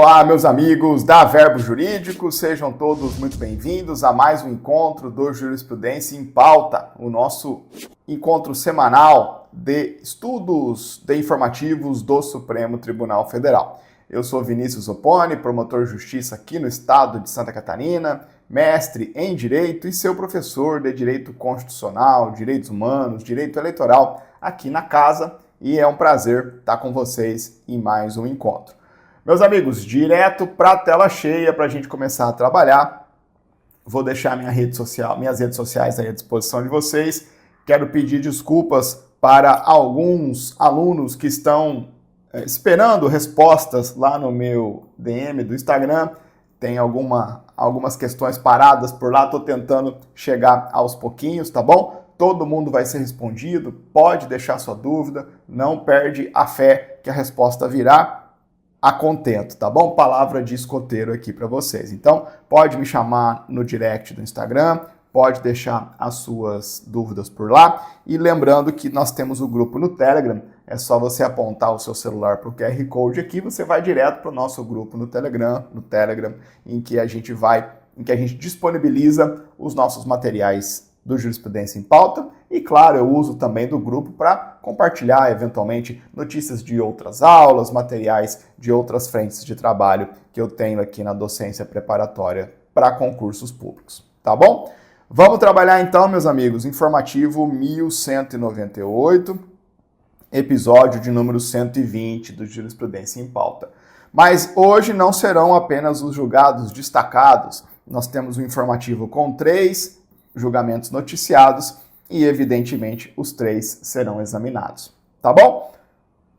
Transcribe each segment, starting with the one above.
Olá, meus amigos da Verbo Jurídico, sejam todos muito bem-vindos a mais um encontro do Jurisprudência em Pauta, o nosso encontro semanal de estudos de informativos do Supremo Tribunal Federal. Eu sou Vinícius Opponi, promotor de justiça aqui no estado de Santa Catarina, mestre em Direito e seu professor de Direito Constitucional, Direitos Humanos, Direito Eleitoral aqui na casa, e é um prazer estar com vocês em mais um encontro. Meus amigos, direto para a tela cheia para a gente começar a trabalhar. Vou deixar minhas redes sociais aí à disposição de vocês. Quero pedir desculpas para alguns alunos que estão esperando respostas lá no meu DM do Instagram. Tem algumas questões paradas por lá, estou tentando chegar aos pouquinhos, tá bom? Todo mundo vai ser respondido, pode deixar sua dúvida, não perde a fé que a resposta virá a contento, tá bom? Palavra de escoteiro aqui para vocês. Então, pode me chamar no direct do Instagram, pode deixar as suas dúvidas por lá. E lembrando que nós temos o grupo no Telegram, é só você apontar o seu celular para o QR Code aqui, você vai direto para o nosso grupo no Telegram, em que a gente disponibiliza os nossos materiais do Jurisprudência em Pauta, e claro, eu uso também do grupo para compartilhar, eventualmente, notícias de outras aulas, materiais de outras frentes de trabalho que eu tenho aqui na docência preparatória para concursos públicos, tá bom? Vamos trabalhar então, meus amigos, informativo 1198, episódio de número 120 do Jurisprudência em Pauta. Mas hoje não serão apenas os julgados destacados, nós temos um informativo com 3 julgamentos noticiados e, evidentemente, os 3 serão examinados, tá bom?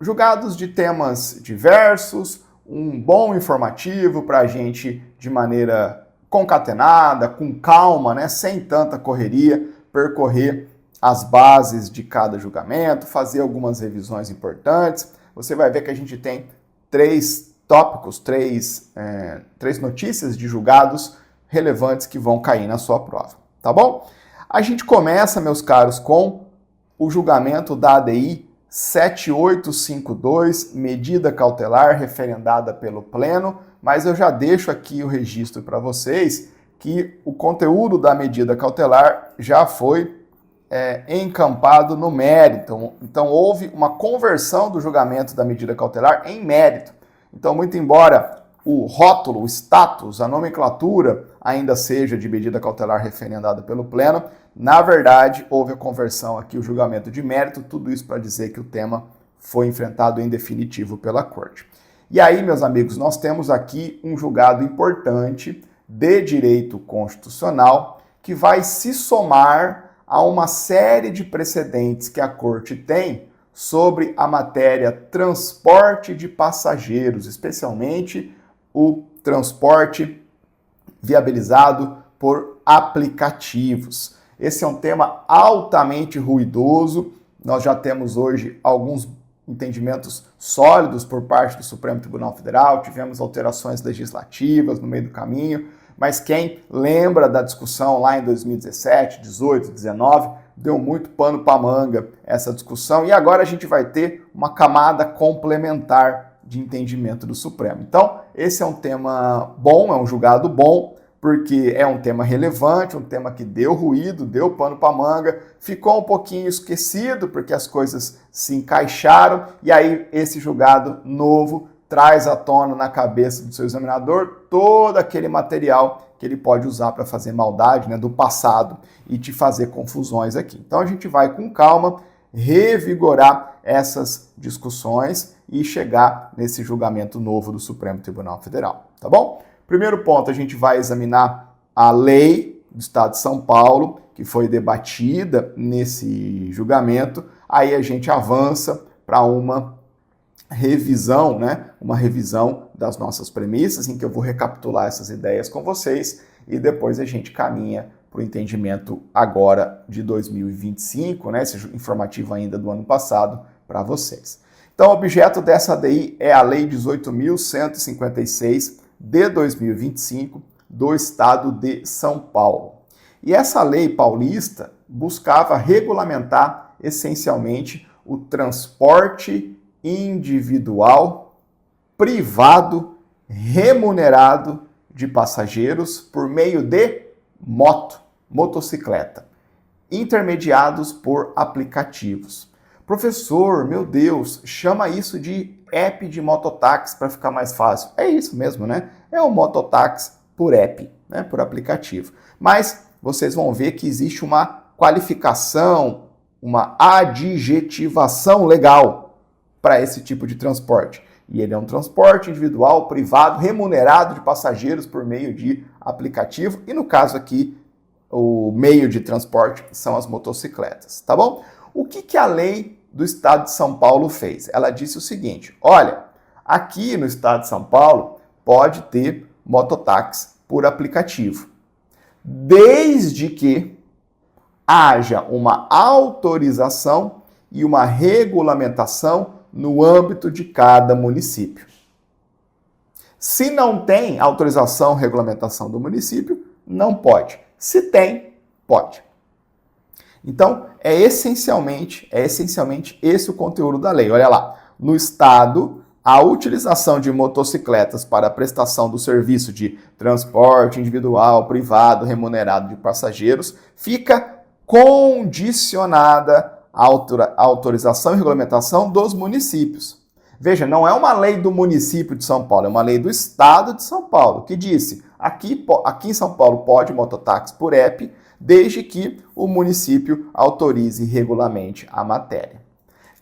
Julgados de temas diversos, um bom informativo para a gente, de maneira concatenada, com calma, né, sem tanta correria, percorrer as bases de cada julgamento, fazer algumas revisões importantes. Você vai ver que a gente tem 3 tópicos, 3 notícias de julgados relevantes que vão cair na sua prova. Tá bom? A gente começa, meus caros, com o julgamento da ADI 7852, medida cautelar referendada pelo Pleno, mas eu já deixo aqui o registro para vocês que o conteúdo da medida cautelar já foi encampado no mérito. Então houve uma conversão do julgamento da medida cautelar em mérito. Então, muito embora o rótulo, o status, a nomenclatura ainda seja de medida cautelar referendada pelo Pleno, na verdade, houve a conversão aqui, o julgamento de mérito, tudo isso para dizer que o tema foi enfrentado em definitivo pela Corte. E aí, meus amigos, nós temos aqui um julgado importante de direito constitucional que vai se somar a uma série de precedentes que a Corte tem sobre a matéria transporte de passageiros, especialmente o transporte viabilizado por aplicativos. Esse é um tema altamente ruidoso. Nós já temos hoje alguns entendimentos sólidos por parte do Supremo Tribunal Federal, tivemos alterações legislativas no meio do caminho, mas quem lembra da discussão lá em 2017, 18, 19, deu muito pano para manga essa discussão, e agora a gente vai ter uma camada complementar de entendimento do Supremo. Então, esse é um tema bom, é um julgado bom, porque é um tema relevante, um tema que deu ruído, deu pano para manga, ficou um pouquinho esquecido, porque as coisas se encaixaram, e aí esse julgado novo traz à tona na cabeça do seu examinador todo aquele material que ele pode usar para fazer maldade, né, do passado e te fazer confusões aqui. Então a gente vai com calma revigorar essas discussões e chegar nesse julgamento novo do Supremo Tribunal Federal, tá bom? Primeiro ponto, a gente vai examinar a lei do Estado de São Paulo, que foi debatida nesse julgamento, aí a gente avança para uma revisão, né? Uma revisão das nossas premissas, em que eu vou recapitular essas ideias com vocês e depois a gente caminha para o entendimento agora de 2025, né? Esse informativo ainda do ano passado para vocês. Então, o objeto dessa ADI é a Lei 18.156 de 2025 do Estado de São Paulo. E essa lei paulista buscava regulamentar essencialmente o transporte individual, privado remunerado de passageiros por meio de motocicleta, intermediados por aplicativos. Professor, meu Deus, chama isso de app de mototáxi para ficar mais fácil. É isso mesmo, né? É o mototáxi por app, né? Por aplicativo. Mas vocês vão ver que existe uma qualificação, uma adjetivação legal para esse tipo de transporte. E ele é um transporte individual, privado, remunerado de passageiros por meio de aplicativo. E no caso aqui, o meio de transporte são as motocicletas, tá bom? O que a lei do Estado de São Paulo fez? Ela disse o seguinte, olha, aqui no Estado de São Paulo pode ter mototáxi por aplicativo, desde que haja uma autorização e uma regulamentação no âmbito de cada município. Se não tem autorização, regulamentação do município, não pode. Se tem, pode. Então, é essencialmente esse o conteúdo da lei. Olha lá, no Estado, a utilização de motocicletas para a prestação do serviço de transporte individual, privado, remunerado de passageiros, fica condicionada à autorização e regulamentação dos municípios. Veja, não é uma lei do município de São Paulo, é uma lei do Estado de São Paulo, que disse, aqui em São Paulo pode mototáxi por app, desde que o município autorize e regulamente a matéria.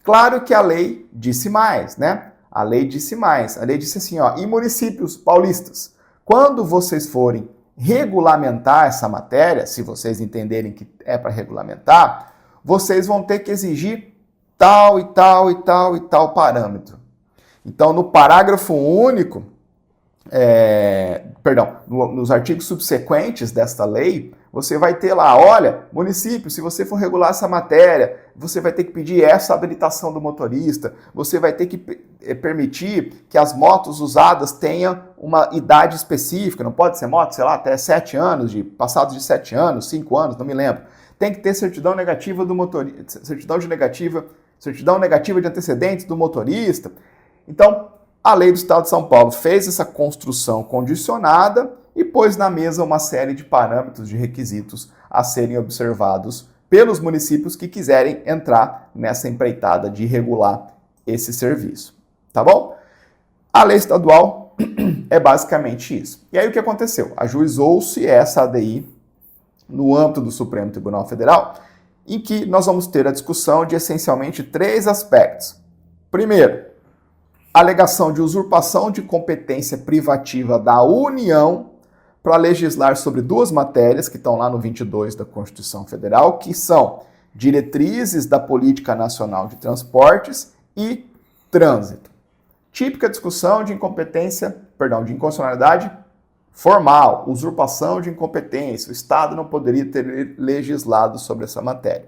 Claro que a lei disse mais, né? A lei disse mais. A lei disse assim, ó, e municípios paulistas, quando vocês forem regulamentar essa matéria, se vocês entenderem que é para regulamentar, vocês vão ter que exigir tal e tal e tal e tal parâmetro. Então, no parágrafo único, nos artigos subsequentes desta lei, você vai ter lá, olha, município, se você for regular essa matéria, você vai ter que pedir essa habilitação do motorista, você vai ter que permitir que as motos usadas tenham uma idade específica, não pode ser moto, sei lá, até 7 anos, passados de 7 anos, 5 anos, não me lembro. Tem que ter certidão negativa do motorista, certidão negativa de antecedentes do motorista. Então, a lei do Estado de São Paulo fez essa construção condicionada e pôs na mesa uma série de parâmetros, de requisitos a serem observados pelos municípios que quiserem entrar nessa empreitada de regular esse serviço. Tá bom? A lei estadual é basicamente isso. E aí o que aconteceu? Ajuizou-se essa ADI no âmbito do Supremo Tribunal Federal, em que nós vamos ter a discussão de essencialmente 3 aspectos. Primeiro, alegação de usurpação de competência privativa da União para legislar sobre 2 matérias que estão lá no 22 da Constituição Federal, que são diretrizes da Política Nacional de Transportes e trânsito. Típica discussão de inconstitucionalidade formal, usurpação de incompetência. O Estado não poderia ter legislado sobre essa matéria.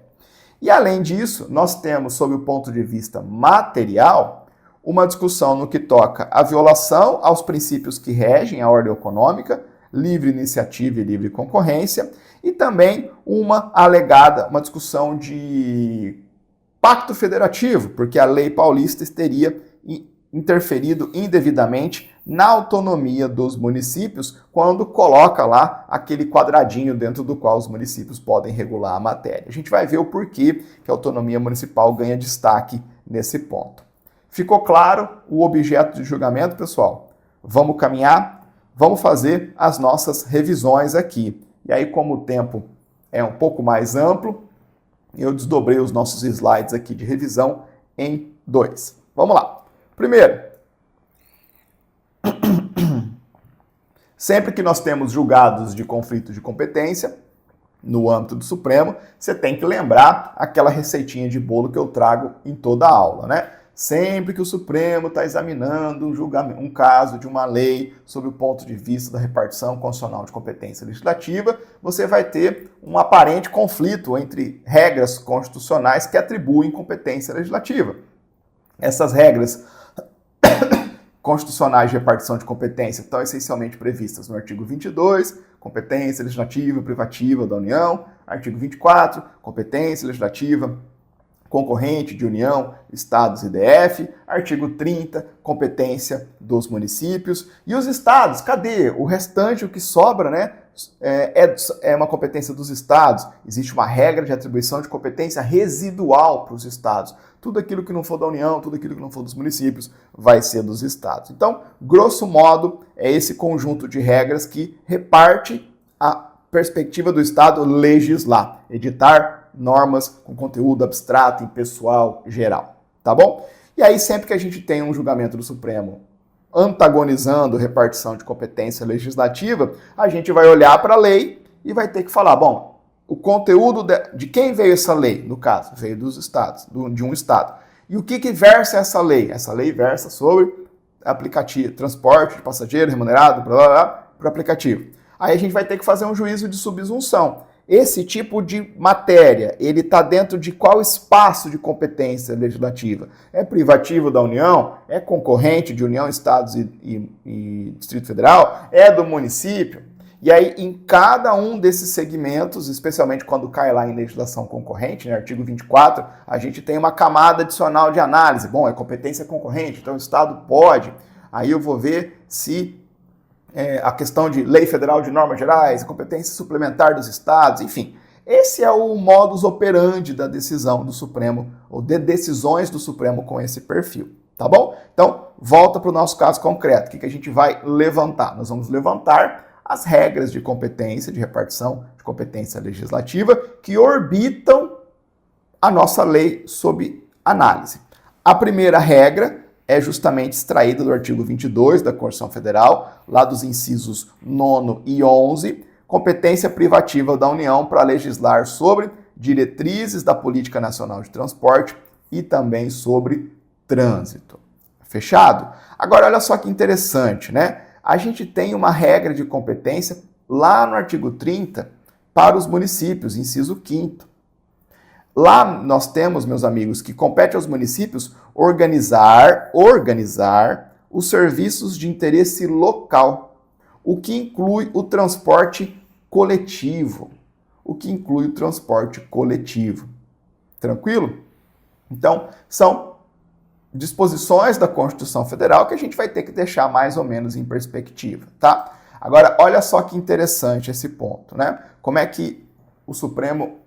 E além disso, nós temos, sob o ponto de vista material, uma discussão no que toca à violação aos princípios que regem a ordem econômica, livre iniciativa e livre concorrência, e também uma discussão de pacto federativo, porque a lei paulista teria interferido indevidamente na autonomia dos municípios quando coloca lá aquele quadradinho dentro do qual os municípios podem regular a matéria. A gente vai ver o porquê que a autonomia municipal ganha destaque nesse ponto. Ficou claro o objeto de julgamento, pessoal? Vamos caminhar? Vamos fazer as nossas revisões aqui. E aí, como o tempo é um pouco mais amplo, eu desdobrei os nossos slides aqui de revisão em 2. Vamos lá. Primeiro, sempre que nós temos julgados de conflito de competência no âmbito do Supremo, você tem que lembrar aquela receitinha de bolo que eu trago em toda a aula, né? Sempre que o Supremo está examinando um caso de uma lei sob o ponto de vista da repartição constitucional de competência legislativa, você vai ter um aparente conflito entre regras constitucionais que atribuem competência legislativa. Essas regras constitucionais de repartição de competência estão essencialmente previstas no artigo 22, competência legislativa privativa da União, artigo 24, competência legislativa concorrente de União, Estados e DF. Artigo 30, competência dos municípios. E os estados, cadê? O restante, o que sobra, né? É uma competência dos estados. Existe uma regra de atribuição de competência residual para os estados. Tudo aquilo que não for da União, tudo aquilo que não for dos municípios, vai ser dos estados. Então, grosso modo, é esse conjunto de regras que reparte a perspectiva do Estado legislar, editar normas com conteúdo abstrato, impessoal, geral. Tá bom? E aí, sempre que a gente tem um julgamento do Supremo antagonizando repartição de competência legislativa, a gente vai olhar para a lei e vai ter que falar, bom, o conteúdo de quem veio essa lei, no caso, veio dos estados, de um estado. E o que versa essa lei? Essa lei versa sobre aplicativo, transporte de passageiro remunerado, blá, blá, blá, para o aplicativo. Aí a gente vai ter que fazer um juízo de subsunção. Esse tipo de matéria, ele está dentro de qual espaço de competência legislativa? É privativo da União? É concorrente de União, Estados e Distrito Federal? É do município? E aí, em cada um desses segmentos, especialmente quando cai lá em legislação concorrente, né, artigo 24, a gente tem uma camada adicional de análise. Bom, é competência concorrente, então o Estado pode. Aí eu vou ver se a questão de lei federal de normas gerais, competência suplementar dos estados, enfim. Esse é o modus operandi da decisão do Supremo, ou de decisões do Supremo com esse perfil, tá bom? Então, volta para o nosso caso concreto. O que a gente vai levantar? Nós vamos levantar as regras de competência, de repartição de competência legislativa, que orbitam a nossa lei sob análise. A primeira regra é justamente extraída do artigo 22 da Constituição Federal, lá dos incisos 9 e 11, competência privativa da União para legislar sobre diretrizes da Política Nacional de Transporte e também sobre trânsito. Fechado? Agora, olha só que interessante, né? A gente tem uma regra de competência lá no artigo 30 para os municípios, inciso 5º. Lá nós temos, meus amigos, que compete aos municípios organizar os serviços de interesse local, o que inclui o transporte coletivo. Tranquilo? Então, são disposições da Constituição Federal que a gente vai ter que deixar mais ou menos em perspectiva, tá? Agora, olha só que interessante esse ponto, né? Como é que o Supremo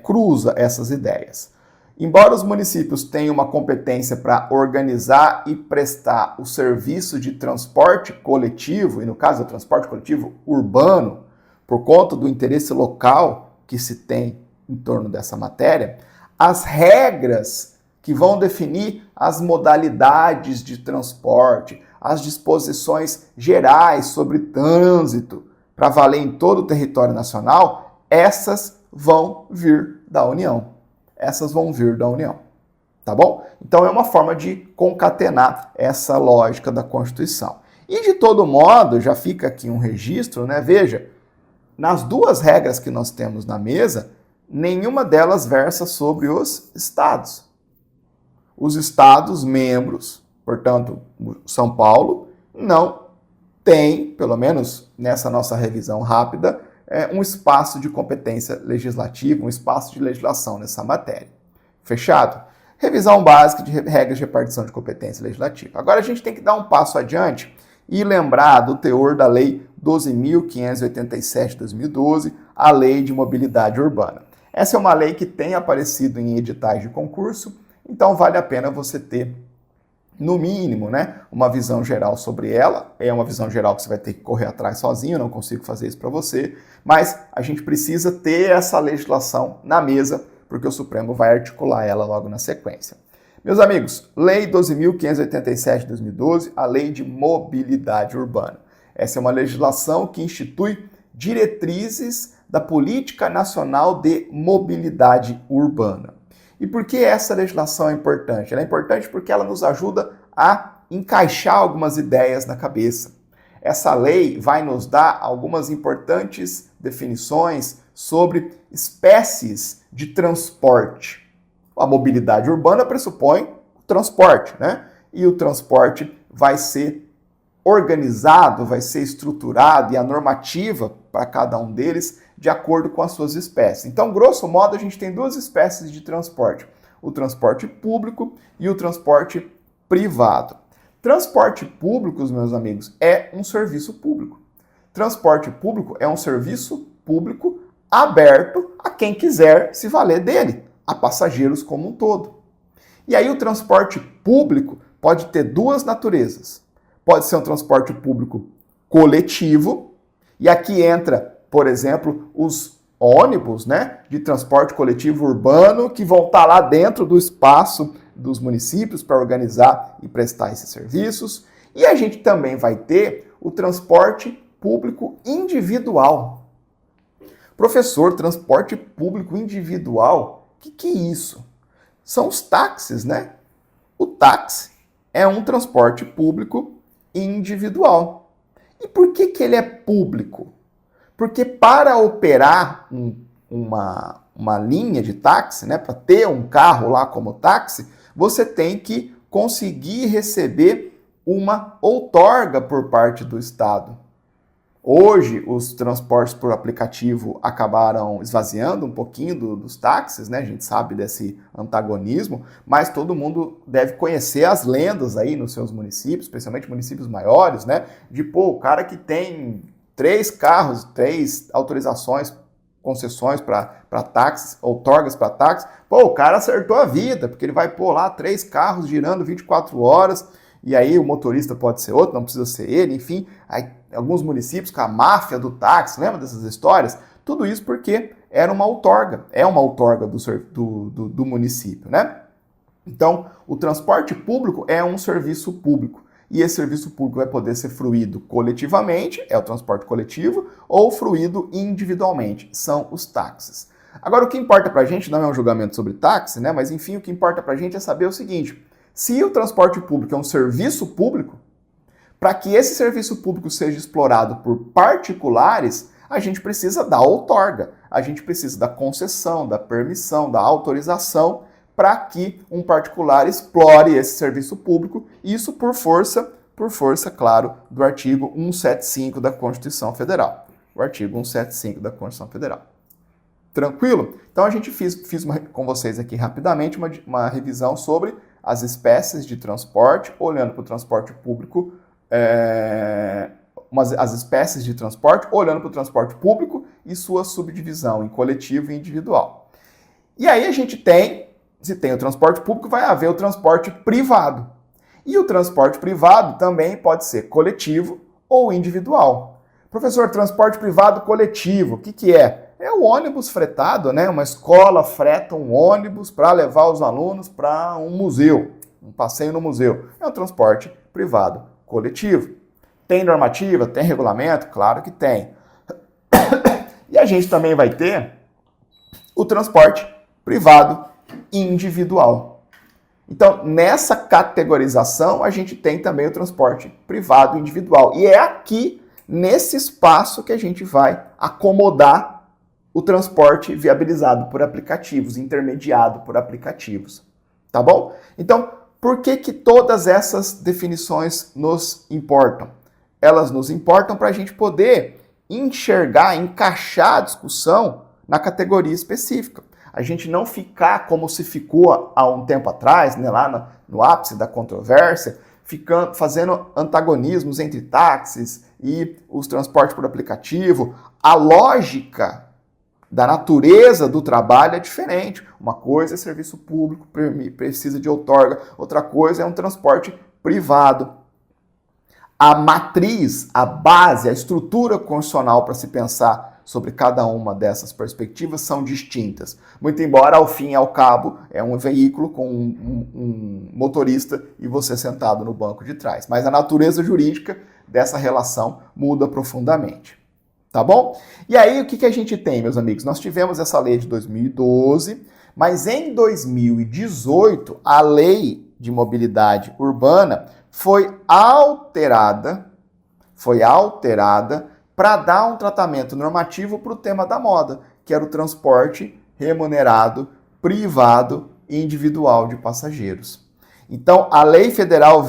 cruza essas ideias. Embora os municípios tenham uma competência para organizar e prestar o serviço de transporte coletivo, e no caso o transporte coletivo urbano, por conta do interesse local que se tem em torno dessa matéria, as regras que vão definir as modalidades de transporte, as disposições gerais sobre trânsito para valer em todo o território nacional, essas vão vir da União. Tá bom? Então é uma forma de concatenar essa lógica da Constituição. E de todo modo, já fica aqui um registro, né? Veja, nas duas regras que nós temos na mesa, nenhuma delas versa sobre os estados. Os estados membros, portanto, São Paulo, não tem, pelo menos nessa nossa revisão rápida, um espaço de competência legislativa, um espaço de legislação nessa matéria. Fechado? Revisão básica de regras de repartição de competência legislativa. Agora a gente tem que dar um passo adiante e lembrar do teor da Lei 12.587 de 2012, a Lei de Mobilidade Urbana. Essa é uma lei que tem aparecido em editais de concurso, então vale a pena você ter, no mínimo, né, uma visão geral sobre ela. É uma visão geral que você vai ter que correr atrás sozinho, eu não consigo fazer isso para você, mas a gente precisa ter essa legislação na mesa, porque o Supremo vai articular ela logo na sequência. Meus amigos, Lei 12.587 de 2012, a Lei de Mobilidade Urbana. Essa é uma legislação que institui diretrizes da Política Nacional de Mobilidade Urbana. E por que essa legislação é importante? Ela é importante porque ela nos ajuda a encaixar algumas ideias na cabeça. Essa lei vai nos dar algumas importantes definições sobre espécies de transporte. A mobilidade urbana pressupõe o transporte, né? E o transporte vai ser organizado, vai ser estruturado, e a normativa para cada um deles de acordo com as suas espécies. Então, grosso modo, a gente tem duas espécies de transporte. o transporte público e o transporte privado. Transporte público, meus amigos, é um serviço público. Transporte público é um serviço público aberto a quem quiser se valer dele, a passageiros como um todo. E aí o transporte público pode ter duas naturezas. Pode ser um transporte público coletivo, e aqui entra, por exemplo, os ônibus, né, de transporte coletivo urbano que vão estar lá dentro do espaço dos municípios para organizar e prestar esses serviços. E a gente também vai ter o transporte público individual. Professor, transporte público individual, o que é isso? São os táxis, né? O táxi é um transporte público individual. E por que ele é público? Porque para operar uma linha de táxi, né, para ter um carro lá como táxi, você tem que conseguir receber uma outorga por parte do Estado. Hoje, os transportes por aplicativo acabaram esvaziando um pouquinho dos táxis, né? A gente sabe desse antagonismo, mas todo mundo deve conhecer as lendas aí nos seus municípios, especialmente municípios maiores, né? De, o cara que tem 3 carros, 3 autorizações, concessões para táxis, outorgas para táxis, o cara acertou a vida, porque ele vai pôr lá 3 carros girando 24 horas, e aí o motorista pode ser outro, não precisa ser ele, enfim, aí alguns municípios com a máfia do táxi, lembra dessas histórias? Tudo isso porque era uma outorga, é uma outorga do município, né? Então, o transporte público é um serviço público, e esse serviço público vai poder ser fruído coletivamente, é o transporte coletivo, ou fruído individualmente, são os táxis. Agora, o que importa pra gente não é um julgamento sobre táxi, né? Mas enfim, o que importa pra gente é saber o seguinte: se o transporte público é um serviço público, para que esse serviço público seja explorado por particulares, a gente precisa da outorga, a gente precisa da concessão, da permissão, da autorização para que um particular explore esse serviço público, isso por força, claro, do artigo 175 da Constituição Federal. O artigo 175 da Constituição Federal. Tranquilo? Então a gente fiz com vocês aqui rapidamente uma revisão sobre as espécies de transporte, olhando para o transporte público, as espécies de transporte, olhando para o transporte público e sua subdivisão em coletivo e individual. E aí a gente se tem o transporte público, vai haver o transporte privado. E o transporte privado também pode ser coletivo ou individual. Professor, transporte privado coletivo, o que é? É o ônibus fretado, né? Uma escola freta um ônibus para levar os alunos para um museu, um passeio no museu. É um transporte privado coletivo. Tem normativa? Tem regulamento? Claro que tem. E a gente também vai ter o transporte privado individual. Então, nessa categorização, a gente tem também o transporte privado individual. E é aqui, nesse espaço, que a gente vai acomodar o transporte viabilizado por aplicativos, intermediado por aplicativos. Tá bom? Então, por que todas essas definições nos importam? Elas nos importam para a gente poder enxergar, encaixar a discussão na categoria específica. A gente não ficar como se ficou há um tempo atrás, né, lá no ápice da controvérsia, fazendo antagonismos entre táxis e os transportes por aplicativo. A lógica da natureza do trabalho é diferente. Uma coisa é serviço público, precisa de outorga, outra coisa é um transporte privado. A matriz, a base, a estrutura constitucional para se pensar sobre cada uma dessas perspectivas são distintas. Muito embora, ao fim e ao cabo, é um veículo com um motorista e você sentado no banco de trás. Mas a natureza jurídica dessa relação muda profundamente. Tá bom? E aí, o que a gente tem, meus amigos? Nós tivemos essa lei de 2012, mas em 2018, a lei de mobilidade urbana foi alterada para dar um tratamento normativo para o tema da moda, que era o transporte remunerado, privado e individual de passageiros. Então, a lei federal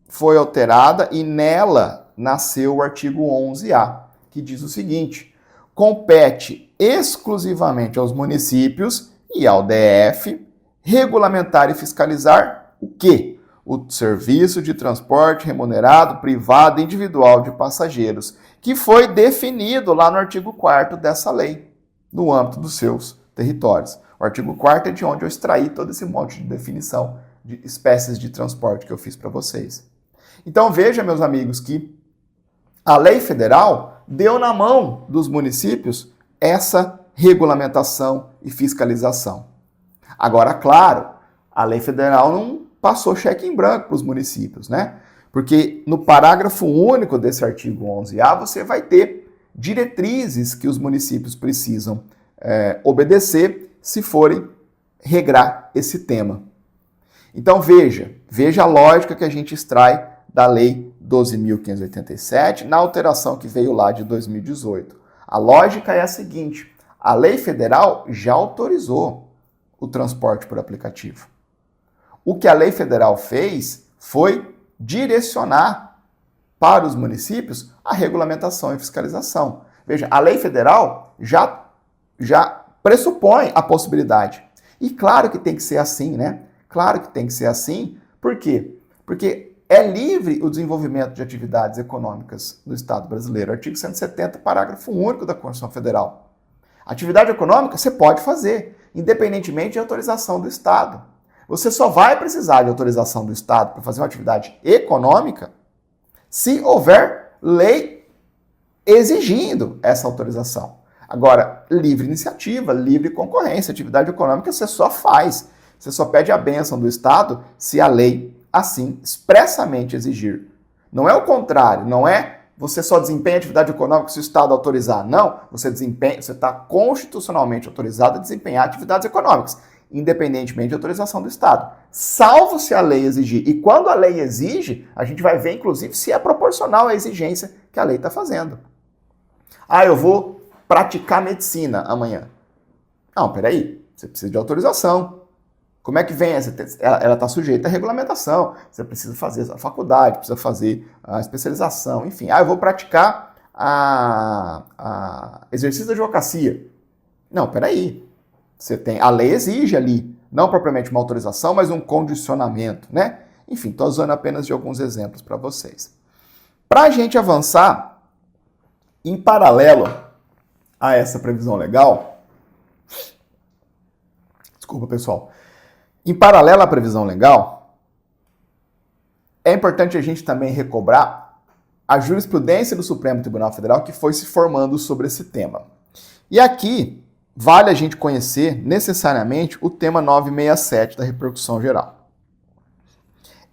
foi alterada e nela nasceu o artigo 11A, que diz o seguinte: compete exclusivamente aos municípios e ao DF regulamentar e fiscalizar o quê? O serviço de transporte remunerado, privado e individual de passageiros, que foi definido lá no artigo 4º dessa lei, no âmbito dos seus territórios. O artigo 4º é de onde eu extraí todo esse monte de definição de espécies de transporte que eu fiz para vocês. Então veja, meus amigos, que a lei federal deu na mão dos municípios essa regulamentação e fiscalização. Agora, claro, a lei federal não passou cheque em branco para os municípios, né? Porque no parágrafo único desse artigo 11A você vai ter diretrizes que os municípios precisam obedecer se forem regrar esse tema. Então veja a lógica que a gente extrai da Lei 12.587 na alteração que veio lá de 2018. A lógica é a seguinte: a lei federal já autorizou o transporte por aplicativo. O que a lei federal fez foi direcionar para os municípios a regulamentação e fiscalização. Veja, a lei federal já pressupõe a possibilidade. E claro que tem que ser assim, né? Claro que tem que ser assim. Por quê? Porque é livre o desenvolvimento de atividades econômicas no Estado brasileiro. Artigo 170, parágrafo único da Constituição Federal. Atividade econômica você pode fazer, independentemente de autorização do Estado. Você só vai precisar de autorização do Estado para fazer uma atividade econômica se houver lei exigindo essa autorização. Agora, livre iniciativa, livre concorrência, atividade econômica você só faz. Você só pede a bênção do Estado se a lei assim expressamente exigir. Não é o contrário, não é você só desempenha atividade econômica se o Estado autorizar. Não, você está constitucionalmente autorizado a desempenhar atividades econômicas, independentemente de autorização do Estado. Salvo se a lei exigir. E quando a lei exige, a gente vai ver, inclusive, se é proporcional à exigência que a lei está fazendo. Ah, eu vou praticar medicina amanhã. Não, peraí, você precisa de autorização. Como é que vem essa? Ela está sujeita à regulamentação. Você precisa fazer a faculdade, precisa fazer a especialização, enfim. Ah, eu vou praticar exercício da advocacia. Não, peraí. A lei exige ali, não propriamente uma autorização, mas um condicionamento, né? Enfim, estou usando apenas de alguns exemplos para vocês. Para a gente avançar, em paralelo a essa previsão legal, desculpa, pessoal. Em paralelo à previsão legal, é importante a gente também recobrar a jurisprudência do Supremo Tribunal Federal que foi se formando sobre esse tema. E aqui vale a gente conhecer necessariamente o tema 967 da repercussão geral.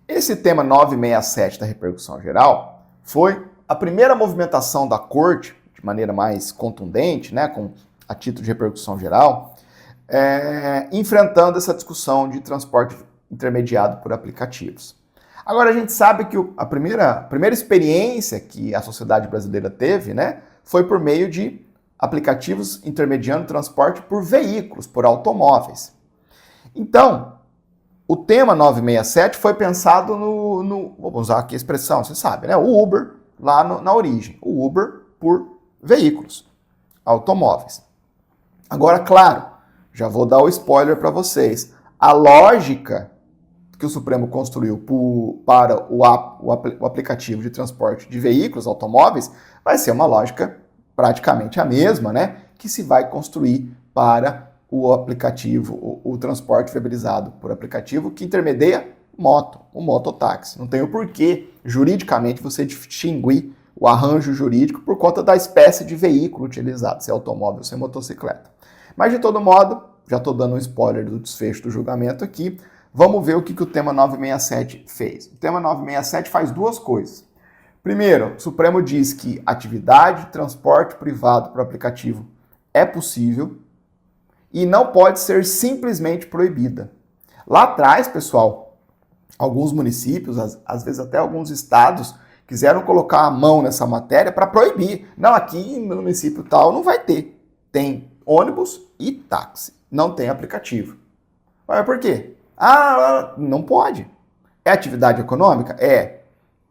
Esse tema 967 da repercussão geral foi a primeira movimentação da Corte, de maneira mais contundente, né, a título de repercussão geral, enfrentando essa discussão de transporte intermediado por aplicativos. Agora, a gente sabe que a primeira experiência que a sociedade brasileira teve, né, foi por meio de aplicativos intermediando transporte por veículos, por automóveis. Então, o tema 967 foi pensado vamos usar aqui a expressão, você sabe, né, o Uber lá na origem, o Uber por veículos, automóveis. Agora, claro, já vou dar o spoiler para vocês. A lógica que o Supremo construiu para o aplicativo de transporte de veículos, automóveis, vai ser uma lógica praticamente a mesma, né? Que se vai construir para o aplicativo, o transporte viabilizado por aplicativo que intermedia o mototáxi. Não tem o porquê, juridicamente, você distinguir o arranjo jurídico por conta da espécie de veículo utilizado, se é automóvel, se é motocicleta. Mas, de todo modo, já estou dando um spoiler do desfecho do julgamento aqui, vamos ver o que o tema 967 fez. O tema 967 faz duas coisas. Primeiro, o Supremo diz que atividade de transporte privado por aplicativo é possível e não pode ser simplesmente proibida. Lá atrás, pessoal, alguns municípios, às vezes até alguns estados, quiseram colocar a mão nessa matéria para proibir. Não, aqui no município tal não vai ter. Tem ônibus e táxi. Não tem aplicativo. Mas por quê? Não pode. É atividade econômica? É.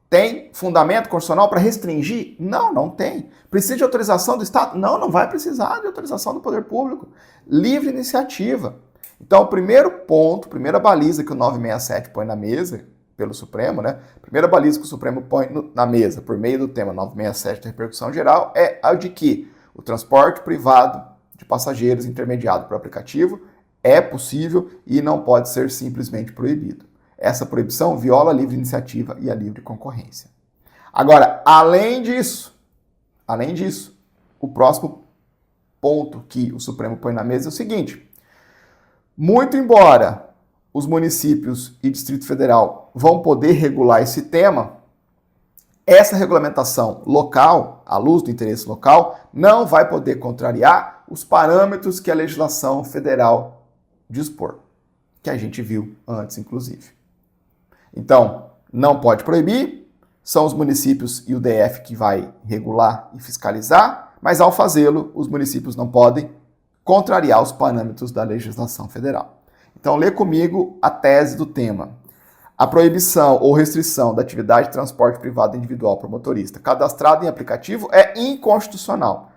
Tem fundamento constitucional para restringir? Não, não tem. Precisa de autorização do Estado? Não, não vai precisar de autorização do poder público. Livre iniciativa. Então, o primeiro ponto, primeira baliza que o 967 põe na mesa, pelo Supremo, né? A primeira baliza que o Supremo põe na mesa, por meio do tema 967 da repercussão geral, é a de que o transporte privado de passageiros intermediado por aplicativo é possível e não pode ser simplesmente proibido. Essa proibição viola a livre iniciativa e a livre concorrência. Agora, além disso, o próximo ponto que o Supremo põe na mesa é o seguinte: muito embora os municípios e Distrito Federal vão poder regular esse tema, essa regulamentação local, à luz do interesse local, não vai poder contrariar os parâmetros que a legislação federal dispor, que a gente viu antes, inclusive. Então, não pode proibir, são os municípios e o DF que vai regular e fiscalizar, mas ao fazê-lo, os municípios não podem contrariar os parâmetros da legislação federal. Então, lê comigo a tese do tema. A proibição ou restrição da atividade de transporte privado individual por motorista cadastrado em aplicativo é inconstitucional,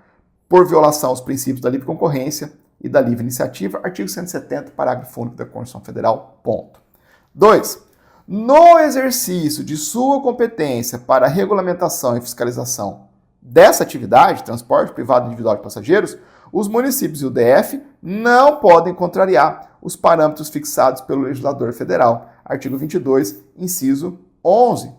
por violação aos princípios da livre concorrência e da livre iniciativa, artigo 170, parágrafo único da Constituição Federal, ponto. 2. No exercício de sua competência para a regulamentação e fiscalização dessa atividade, transporte privado individual de passageiros, os municípios e o DF não podem contrariar os parâmetros fixados pelo legislador federal. Artigo 22, inciso 11.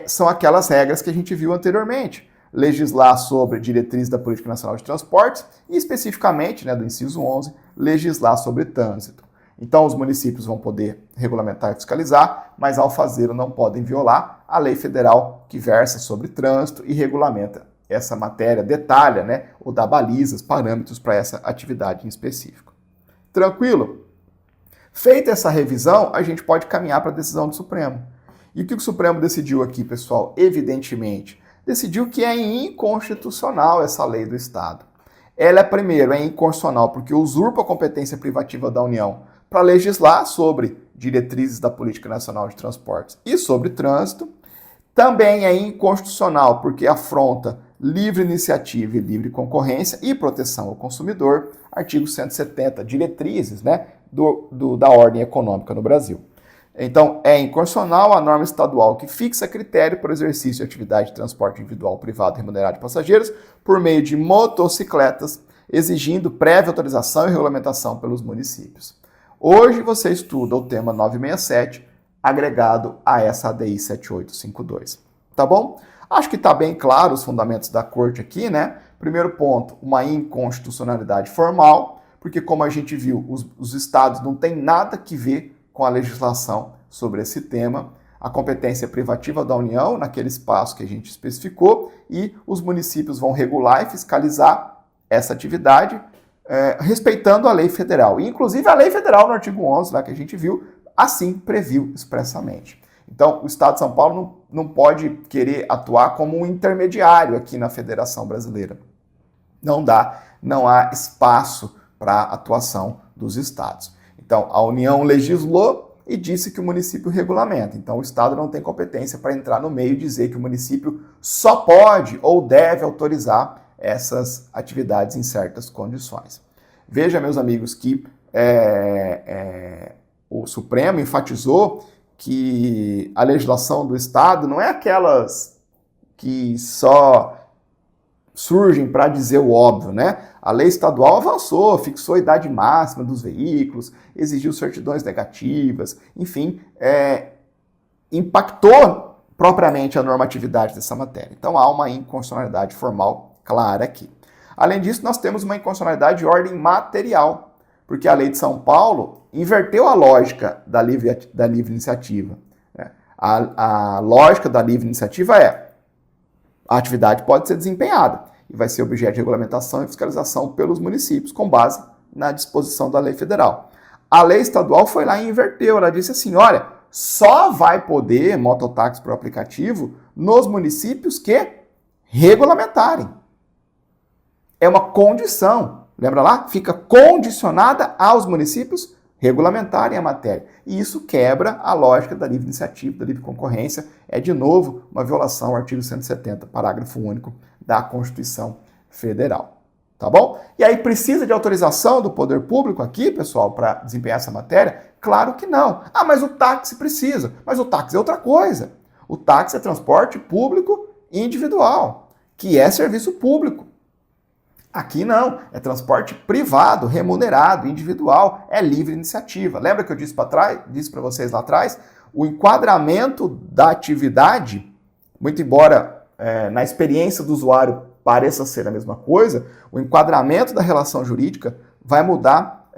São aquelas regras que a gente viu anteriormente. Legislar sobre diretrizes da Política Nacional de Transportes e, especificamente, do inciso 11, legislar sobre trânsito. Então, os municípios vão poder regulamentar e fiscalizar, mas, ao fazê-lo, não podem violar a lei federal que versa sobre trânsito e regulamenta essa matéria, detalha, ou dá balizas, parâmetros para essa atividade em específico. Tranquilo? Feita essa revisão, a gente pode caminhar para a decisão do Supremo. E o que o Supremo decidiu aqui, pessoal? Evidentemente, decidiu que é inconstitucional essa lei do Estado. Ela, primeiro, é inconstitucional porque usurpa a competência privativa da União para legislar sobre diretrizes da Política Nacional de Transportes e sobre trânsito. Também é inconstitucional porque afronta livre iniciativa e livre concorrência e proteção ao consumidor, artigo 170, diretrizes da ordem econômica no Brasil. Então, é inconstitucional a norma estadual que fixa critério para o exercício de atividade de transporte individual privado remunerado de passageiros por meio de motocicletas, exigindo prévia autorização e regulamentação pelos municípios. Hoje você estuda o tema 967, agregado a essa ADI 7852. Tá bom? Acho que está bem claro os fundamentos da corte aqui, Primeiro ponto, uma inconstitucionalidade formal, porque como a gente viu, os estados não têm nada que ver com a legislação sobre esse tema, a competência privativa da União, naquele espaço que a gente especificou, e os municípios vão regular e fiscalizar essa atividade, respeitando a lei federal. E, inclusive, a lei federal, no artigo 11, lá que a gente viu, assim previu expressamente. Então, o Estado de São Paulo não pode querer atuar como um intermediário aqui na Federação Brasileira. Não dá, não há espaço para a atuação dos estados. Então, a União legislou e disse que o município regulamenta. Então, o Estado não tem competência para entrar no meio e dizer que o município só pode ou deve autorizar essas atividades em certas condições. Veja, meus amigos, que o Supremo enfatizou que a legislação do Estado não é aquelas que só surgem para dizer o óbvio, A lei estadual avançou, fixou a idade máxima dos veículos, exigiu certidões negativas, enfim, impactou propriamente a normatividade dessa matéria. Então há uma inconstitucionalidade formal clara aqui. Além disso, nós temos uma inconstitucionalidade de ordem material, porque a lei de São Paulo inverteu a lógica da livre iniciativa. A lógica da livre iniciativa a atividade pode ser desempenhada e vai ser objeto de regulamentação e fiscalização pelos municípios, com base na disposição da lei federal. A lei estadual foi lá e inverteu, ela disse assim, olha, só vai poder mototáxi por aplicativo nos municípios que regulamentarem. É uma condição, lembra lá? Fica condicionada aos municípios regulamentarem a matéria. E isso quebra a lógica da livre iniciativa, da livre concorrência. É, de novo, uma violação ao artigo 170, parágrafo único da Constituição Federal. Tá bom? E aí precisa de autorização do poder público aqui, pessoal, para desempenhar essa matéria? Claro que não. Ah, mas o táxi precisa. Mas o táxi é outra coisa. O táxi é transporte público individual, que é serviço público. Aqui não, é transporte privado, remunerado, individual, é livre iniciativa. Lembra que eu disse para vocês lá atrás? O enquadramento da atividade, muito embora na experiência do usuário pareça ser a mesma coisa, o enquadramento da relação jurídica vai mudar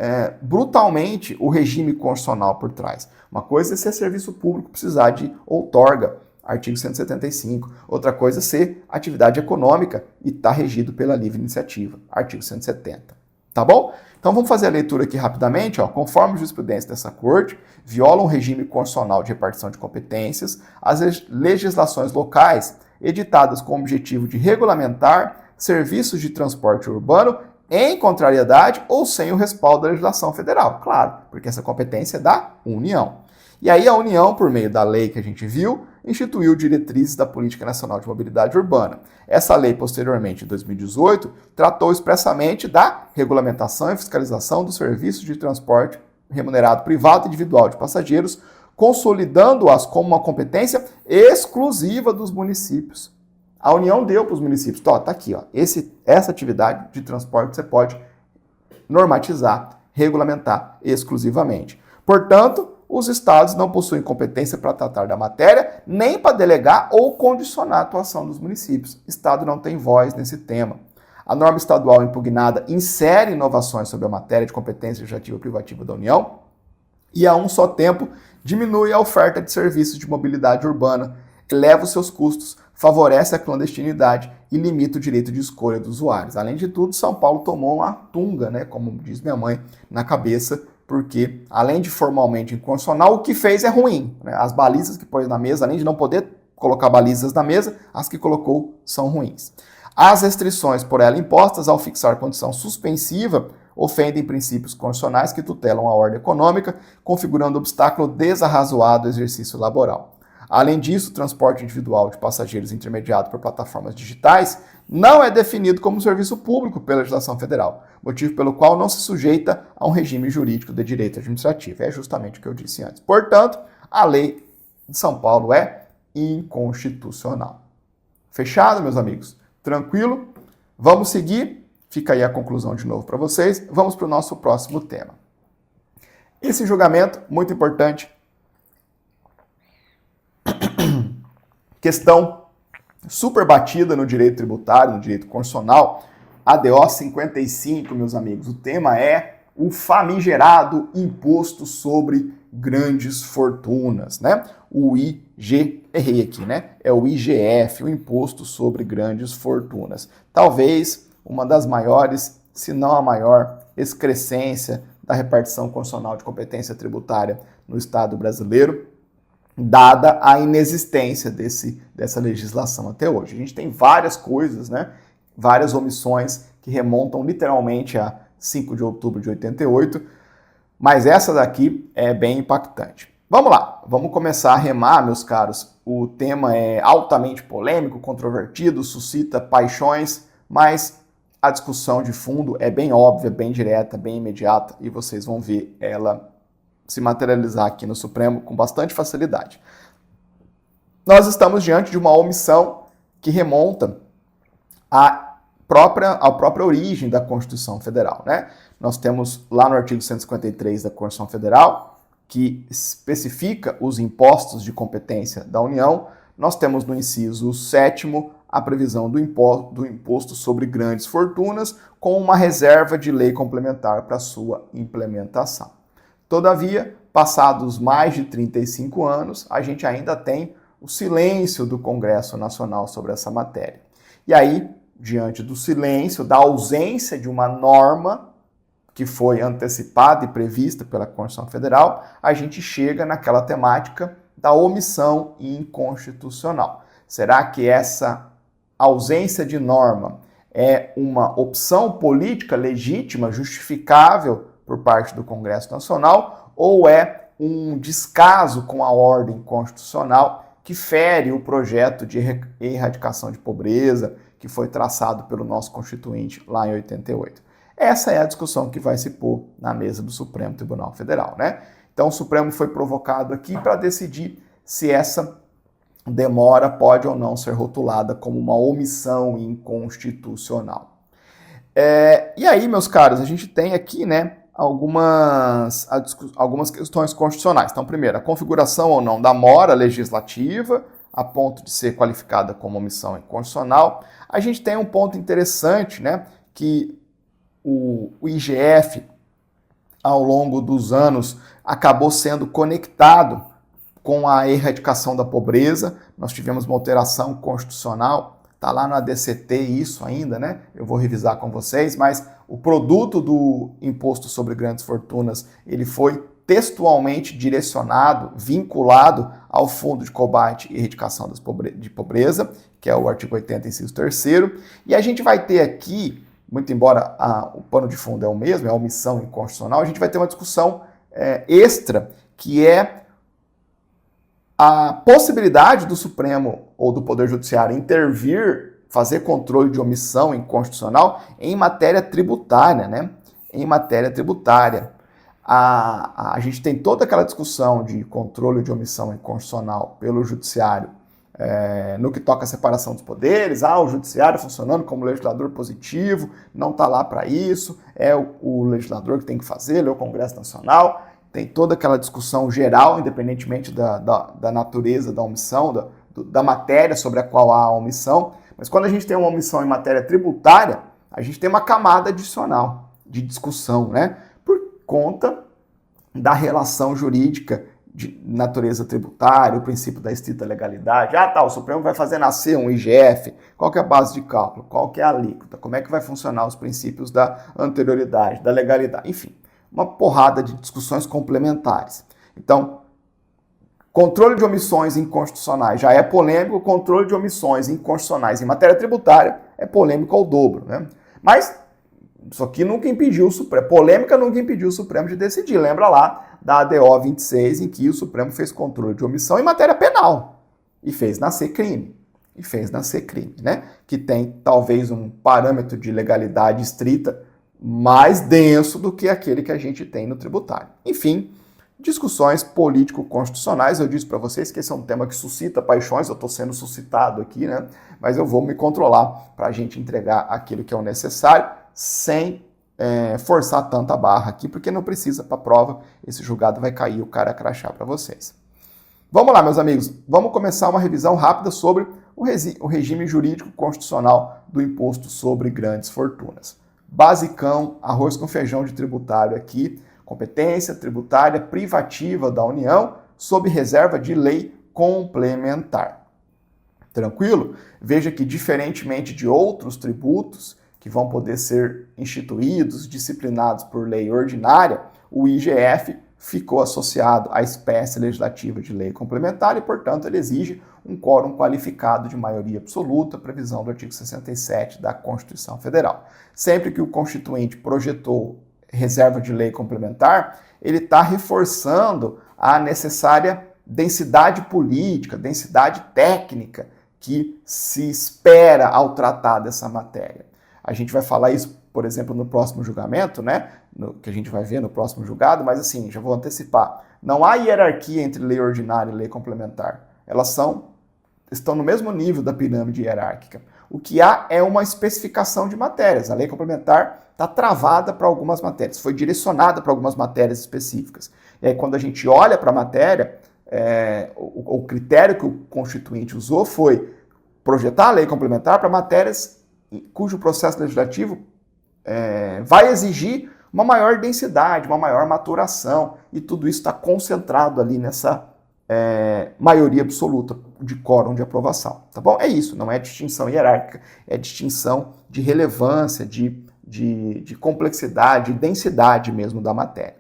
brutalmente o regime constitucional por trás. Uma coisa é ser serviço público, precisar de outorga, artigo 175. Outra coisa é ser atividade econômica e estar regido pela livre iniciativa, artigo 170. Tá bom? Então vamos fazer a leitura aqui rapidamente. Conforme a jurisprudência dessa corte, violam o regime constitucional de repartição de competências as legislações locais editadas com o objetivo de regulamentar serviços de transporte urbano em contrariedade ou sem o respaldo da legislação federal. Claro, porque essa competência é da União. E aí a União, por meio da lei que a gente viu, instituiu diretrizes da Política Nacional de Mobilidade Urbana. Essa lei, posteriormente, em 2018, tratou expressamente da regulamentação e fiscalização dos serviços de transporte remunerado privado e individual de passageiros, consolidando-as como uma competência exclusiva dos municípios. A União deu para os municípios, tá aqui, essa atividade de transporte você pode normatizar, regulamentar exclusivamente. Portanto, os estados não possuem competência para tratar da matéria, nem para delegar ou condicionar a atuação dos municípios. O estado não tem voz nesse tema. A norma estadual impugnada insere inovações sobre a matéria de competência legislativa privativa da União e, a um só tempo, diminui a oferta de serviços de mobilidade urbana, eleva os seus custos, favorece a clandestinidade e limita o direito de escolha dos usuários. Além de tudo, São Paulo tomou uma tunga, como diz minha mãe, na cabeça, porque, além de formalmente inconstitucional, o que fez é ruim. As balizas que pôs na mesa, além de não poder colocar balizas na mesa, as que colocou são ruins. As restrições por ela impostas, ao fixar condição suspensiva, ofendem princípios constitucionais que tutelam a ordem econômica, configurando obstáculo desarrazoado ao exercício laboral. Além disso, o transporte individual de passageiros intermediado por plataformas digitais não é definido como serviço público pela legislação federal, motivo pelo qual não se sujeita a um regime jurídico de direito administrativo. É justamente o que eu disse antes. Portanto, a lei de São Paulo é inconstitucional. Fechado, meus amigos? Tranquilo? Vamos seguir? Fica aí a conclusão de novo para vocês. Vamos para o nosso próximo tema. Esse julgamento, muito importante. Questão super batida no direito tributário, no direito constitucional, ADO 55, meus amigos. O tema é o famigerado Imposto sobre Grandes Fortunas, O errei aqui, É o IGF, o Imposto sobre Grandes Fortunas. Talvez uma das maiores, se não a maior, excrescência da repartição constitucional de competência tributária no Estado brasileiro, dada a inexistência dessa legislação até hoje. A gente tem várias coisas, várias omissões que remontam literalmente a 5 de outubro de 88, mas essa daqui é bem impactante. Vamos lá, vamos começar a remar, meus caros. O tema é altamente polêmico, controvertido, suscita paixões, mas a discussão de fundo é bem óbvia, bem direta, bem imediata, e vocês vão ver ela se materializar aqui no Supremo com bastante facilidade. Nós estamos diante de uma omissão que remonta à própria origem da Constituição Federal, Nós temos lá no artigo 153 da Constituição Federal, que especifica os impostos de competência da União. Nós temos no inciso 7º a previsão do imposto sobre grandes fortunas, com uma reserva de lei complementar para sua implementação. Todavia, passados mais de 35 anos, a gente ainda tem o silêncio do Congresso Nacional sobre essa matéria. E aí, diante do silêncio, da ausência de uma norma que foi antecipada e prevista pela Constituição Federal, a gente chega naquela temática da omissão inconstitucional. Será que essa ausência de norma é uma opção política legítima, justificável por parte do Congresso Nacional, ou é um descaso com a ordem constitucional que fere o projeto de erradicação de pobreza, que foi traçado pelo nosso Constituinte lá em 88. Essa é a discussão que vai se pôr na mesa do Supremo Tribunal Federal, né? Então o Supremo foi provocado aqui para decidir se essa demora pode ou não ser rotulada como uma omissão inconstitucional. E aí, meus caros, a gente tem aqui, né, algumas questões constitucionais. Então, primeiro, a configuração ou não da mora legislativa, a ponto de ser qualificada como omissão inconstitucional. A gente tem um ponto interessante, né, que o IGF, ao longo dos anos, acabou sendo conectado com a erradicação da pobreza. Nós tivemos uma alteração constitucional, está lá no ADCT isso ainda, né? Eu vou revisar com vocês, mas o produto do imposto sobre grandes fortunas, ele foi textualmente direcionado, vinculado ao Fundo de Combate e Erradicação de Pobreza, que é o artigo 80, inciso 3º, e a gente vai ter aqui, muito embora o pano de fundo é o mesmo, é a omissão inconstitucional, a gente vai ter uma discussão extra, que é a possibilidade do Supremo ou do Poder Judiciário intervir, fazer controle de omissão inconstitucional em matéria tributária, né? Em matéria tributária. A gente tem toda aquela discussão de controle de omissão inconstitucional pelo Judiciário no que toca à separação dos poderes, o Judiciário funcionando como legislador positivo, não está lá para isso, é o legislador que tem que fazer, é o Congresso Nacional. Tem toda aquela discussão geral, independentemente da natureza da omissão, da matéria sobre a qual há a omissão. Mas quando a gente tem uma omissão em matéria tributária, a gente tem uma camada adicional de discussão, né? Por conta da relação jurídica de natureza tributária, o princípio da estrita legalidade. O Supremo vai fazer nascer um IGF, qual que é a base de cálculo, qual que é a alíquota, como é que vai funcionar os princípios da anterioridade, da legalidade, enfim. Uma porrada de discussões complementares. Então, controle de omissões inconstitucionais já é polêmico, controle de omissões inconstitucionais em matéria tributária é polêmico ao dobro, né? Mas isso aqui nunca impediu o Supremo, polêmica nunca impediu o Supremo de decidir. Lembra lá da ADO 26, em que o Supremo fez controle de omissão em matéria penal e fez nascer crime. Né? Que tem talvez um parâmetro de legalidade estrita mais denso do que aquele que a gente tem no tributário. Enfim, discussões político-constitucionais. Eu disse para vocês que esse é um tema que suscita paixões, eu estou sendo suscitado aqui, né? Mas eu vou me controlar para a gente entregar aquilo que é o necessário, sem forçar tanta barra aqui, porque não precisa para a prova, esse julgado vai cair, o cara crachá para vocês. Vamos lá, meus amigos, vamos começar uma revisão rápida sobre o regime jurídico constitucional do imposto sobre grandes fortunas. Basicão, arroz com feijão de tributário aqui, competência tributária privativa da União, sob reserva de lei complementar. Tranquilo? Veja que, diferentemente de outros tributos que vão poder ser instituídos, disciplinados por lei ordinária, o IGF ficou associado à espécie legislativa de lei complementar e, portanto, ele exige um quórum qualificado de maioria absoluta, previsão do artigo 67 da Constituição Federal. Sempre que o Constituinte projetou reserva de lei complementar, ele está reforçando a necessária densidade política, densidade técnica que se espera ao tratar dessa matéria. A gente vai falar isso, por exemplo, no próximo julgamento, né? Que a gente vai ver no próximo julgado, mas assim, já vou antecipar. Não há hierarquia entre lei ordinária e lei complementar. Elas estão no mesmo nível da pirâmide hierárquica. O que há é uma especificação de matérias. A lei complementar está travada para algumas matérias, foi direcionada para algumas matérias específicas. E aí, quando a gente olha para a matéria, o critério que o Constituinte usou foi projetar a lei complementar para matérias cujo processo legislativo vai exigir uma maior densidade, uma maior maturação, e tudo isso está concentrado ali nessa maioria absoluta de quórum de aprovação, tá bom? É isso, não é distinção hierárquica, é distinção de relevância, de complexidade, de densidade mesmo da matéria.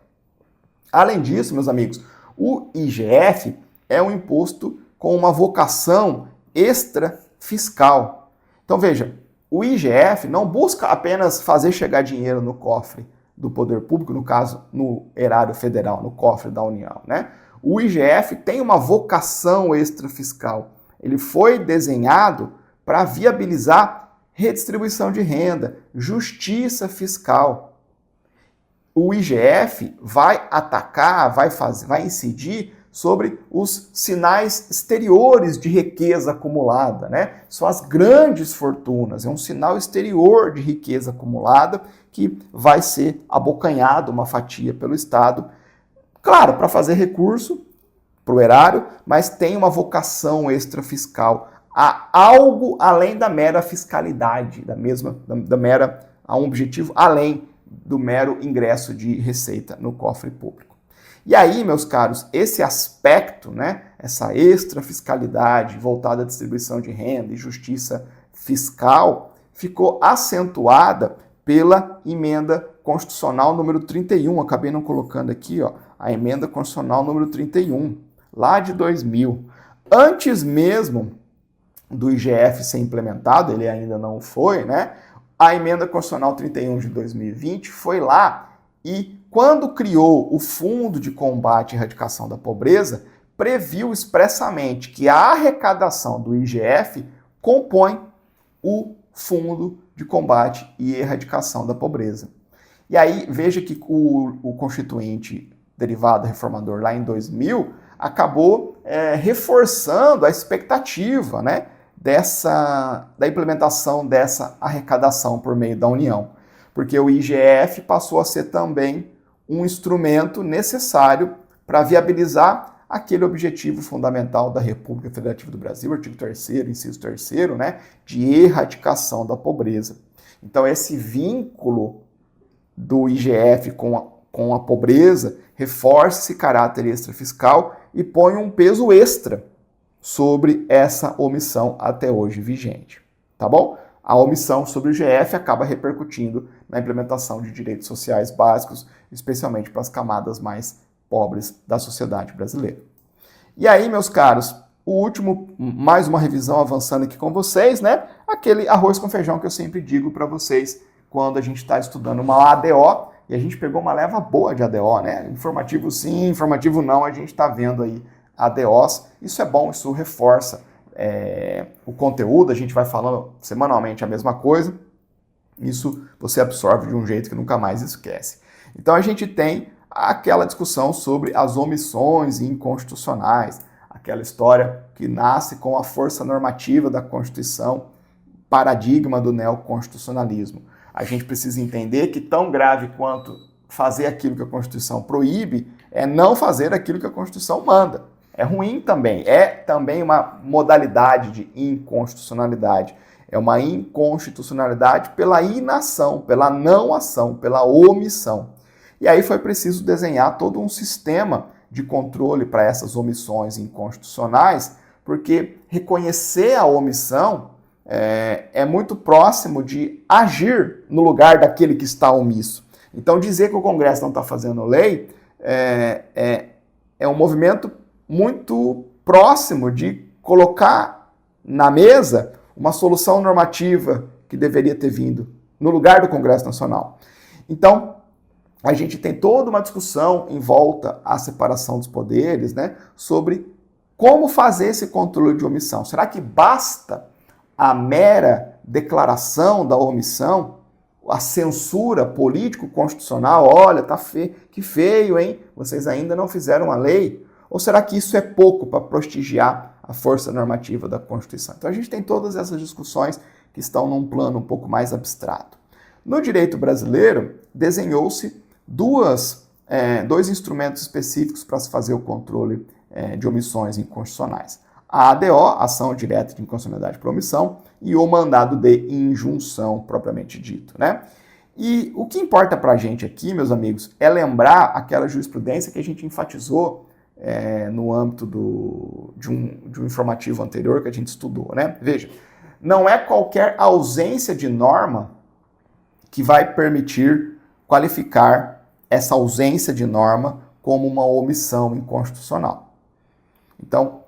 Além disso, meus amigos, o IGF é um imposto com uma vocação extrafiscal. Então veja, o IGF não busca apenas fazer chegar dinheiro no cofre do poder público, no caso, no erário federal, no cofre da União, né? O IGF tem uma vocação extrafiscal. Ele foi desenhado para viabilizar redistribuição de renda, justiça fiscal. O IGF vai atacar, vai incidir sobre os sinais exteriores de riqueza acumulada, né? São as grandes fortunas, é um sinal exterior de riqueza acumulada que vai ser abocanhado uma fatia pelo Estado, claro, para fazer recurso para o erário, mas tem uma vocação extrafiscal, há algo além da mera fiscalidade, há um objetivo além do mero ingresso de receita no cofre público. E aí, meus caros, esse aspecto, né, essa extrafiscalidade voltada à distribuição de renda e justiça fiscal, ficou acentuada pela emenda constitucional número 31, acabei não colocando aqui, ó, a emenda constitucional número 31, lá de 2000. Antes mesmo do IGF ser implementado, ele ainda não foi, né? A emenda constitucional 31 de 2020 foi lá e, quando criou o Fundo de Combate e Erradicação da Pobreza, previu expressamente que a arrecadação do IGF compõe o Fundo de Combate e Erradicação da Pobreza. E aí, veja que o Constituinte derivado reformador lá em 2000 acabou reforçando a expectativa, né, da implementação dessa arrecadação por meio da União. Porque o IGF passou a ser também um instrumento necessário para viabilizar aquele objetivo fundamental da República Federativa do Brasil, artigo 3º, inciso 3º, né, de erradicação da pobreza. Então, esse vínculo do IGF com a pobreza reforça esse caráter extrafiscal e põe um peso extra sobre essa omissão até hoje vigente, tá bom? A omissão sobre o IGF acaba repercutindo na implementação de direitos sociais básicos, especialmente para as camadas mais pobres da sociedade brasileira. E aí, meus caros, o último, mais uma revisão avançando aqui com vocês, né? Aquele arroz com feijão que eu sempre digo para vocês quando a gente está estudando uma ADO, e a gente pegou uma leva boa de ADO, né? Informativo sim, informativo não, a gente está vendo aí ADOs. Isso é bom, isso reforça o conteúdo, a gente vai falando semanalmente a mesma coisa, isso você absorve de um jeito que nunca mais esquece. Então a gente tem aquela discussão sobre as omissões inconstitucionais, aquela história que nasce com a força normativa da Constituição, paradigma do neoconstitucionalismo. A gente precisa entender que tão grave quanto fazer aquilo que a Constituição proíbe é não fazer aquilo que a Constituição manda. É ruim também, é também uma modalidade de inconstitucionalidade. É uma inconstitucionalidade pela inação, pela não ação, pela omissão. E aí foi preciso desenhar todo um sistema de controle para essas omissões inconstitucionais, porque reconhecer a omissão é muito próximo de agir no lugar daquele que está omisso. Então dizer que o Congresso não está fazendo lei é um movimento muito próximo de colocar na mesa uma solução normativa que deveria ter vindo no lugar do Congresso Nacional. Então, a gente tem toda uma discussão em volta à separação dos poderes, né, sobre como fazer esse controle de omissão. Será que basta a mera declaração da omissão, a censura político-constitucional? Olha, que feio, hein? Vocês ainda não fizeram a lei. Ou será que isso é pouco para prestigiar a força normativa da Constituição? Então a gente tem todas essas discussões que estão num plano um pouco mais abstrato. No direito brasileiro, desenhou-se dois instrumentos específicos para se fazer o controle de omissões inconstitucionais. A ADO, Ação Direta de Inconstitucionalidade por Omissão, e o mandado de injunção, propriamente dito, né? E o que importa para a gente aqui, meus amigos, é lembrar aquela jurisprudência que a gente enfatizou no âmbito de um informativo anterior que a gente estudou, né? Veja, não é qualquer ausência de norma que vai permitir qualificar essa ausência de norma como uma omissão inconstitucional. Então,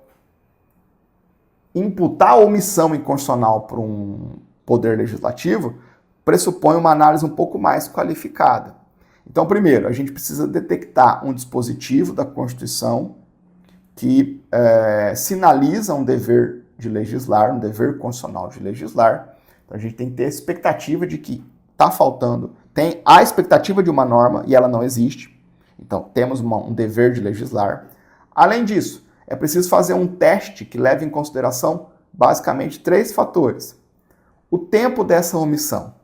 imputar a omissão inconstitucional para um poder legislativo pressupõe uma análise um pouco mais qualificada. Então, primeiro, a gente precisa detectar um dispositivo da Constituição que sinaliza um dever de legislar, um dever constitucional de legislar, Então a gente tem que ter a expectativa de que está faltando, tem a expectativa de uma norma e ela não existe. Então temos um dever de legislar. Além disso, é preciso fazer um teste que leve em consideração basicamente 3 fatores. O tempo dessa omissão.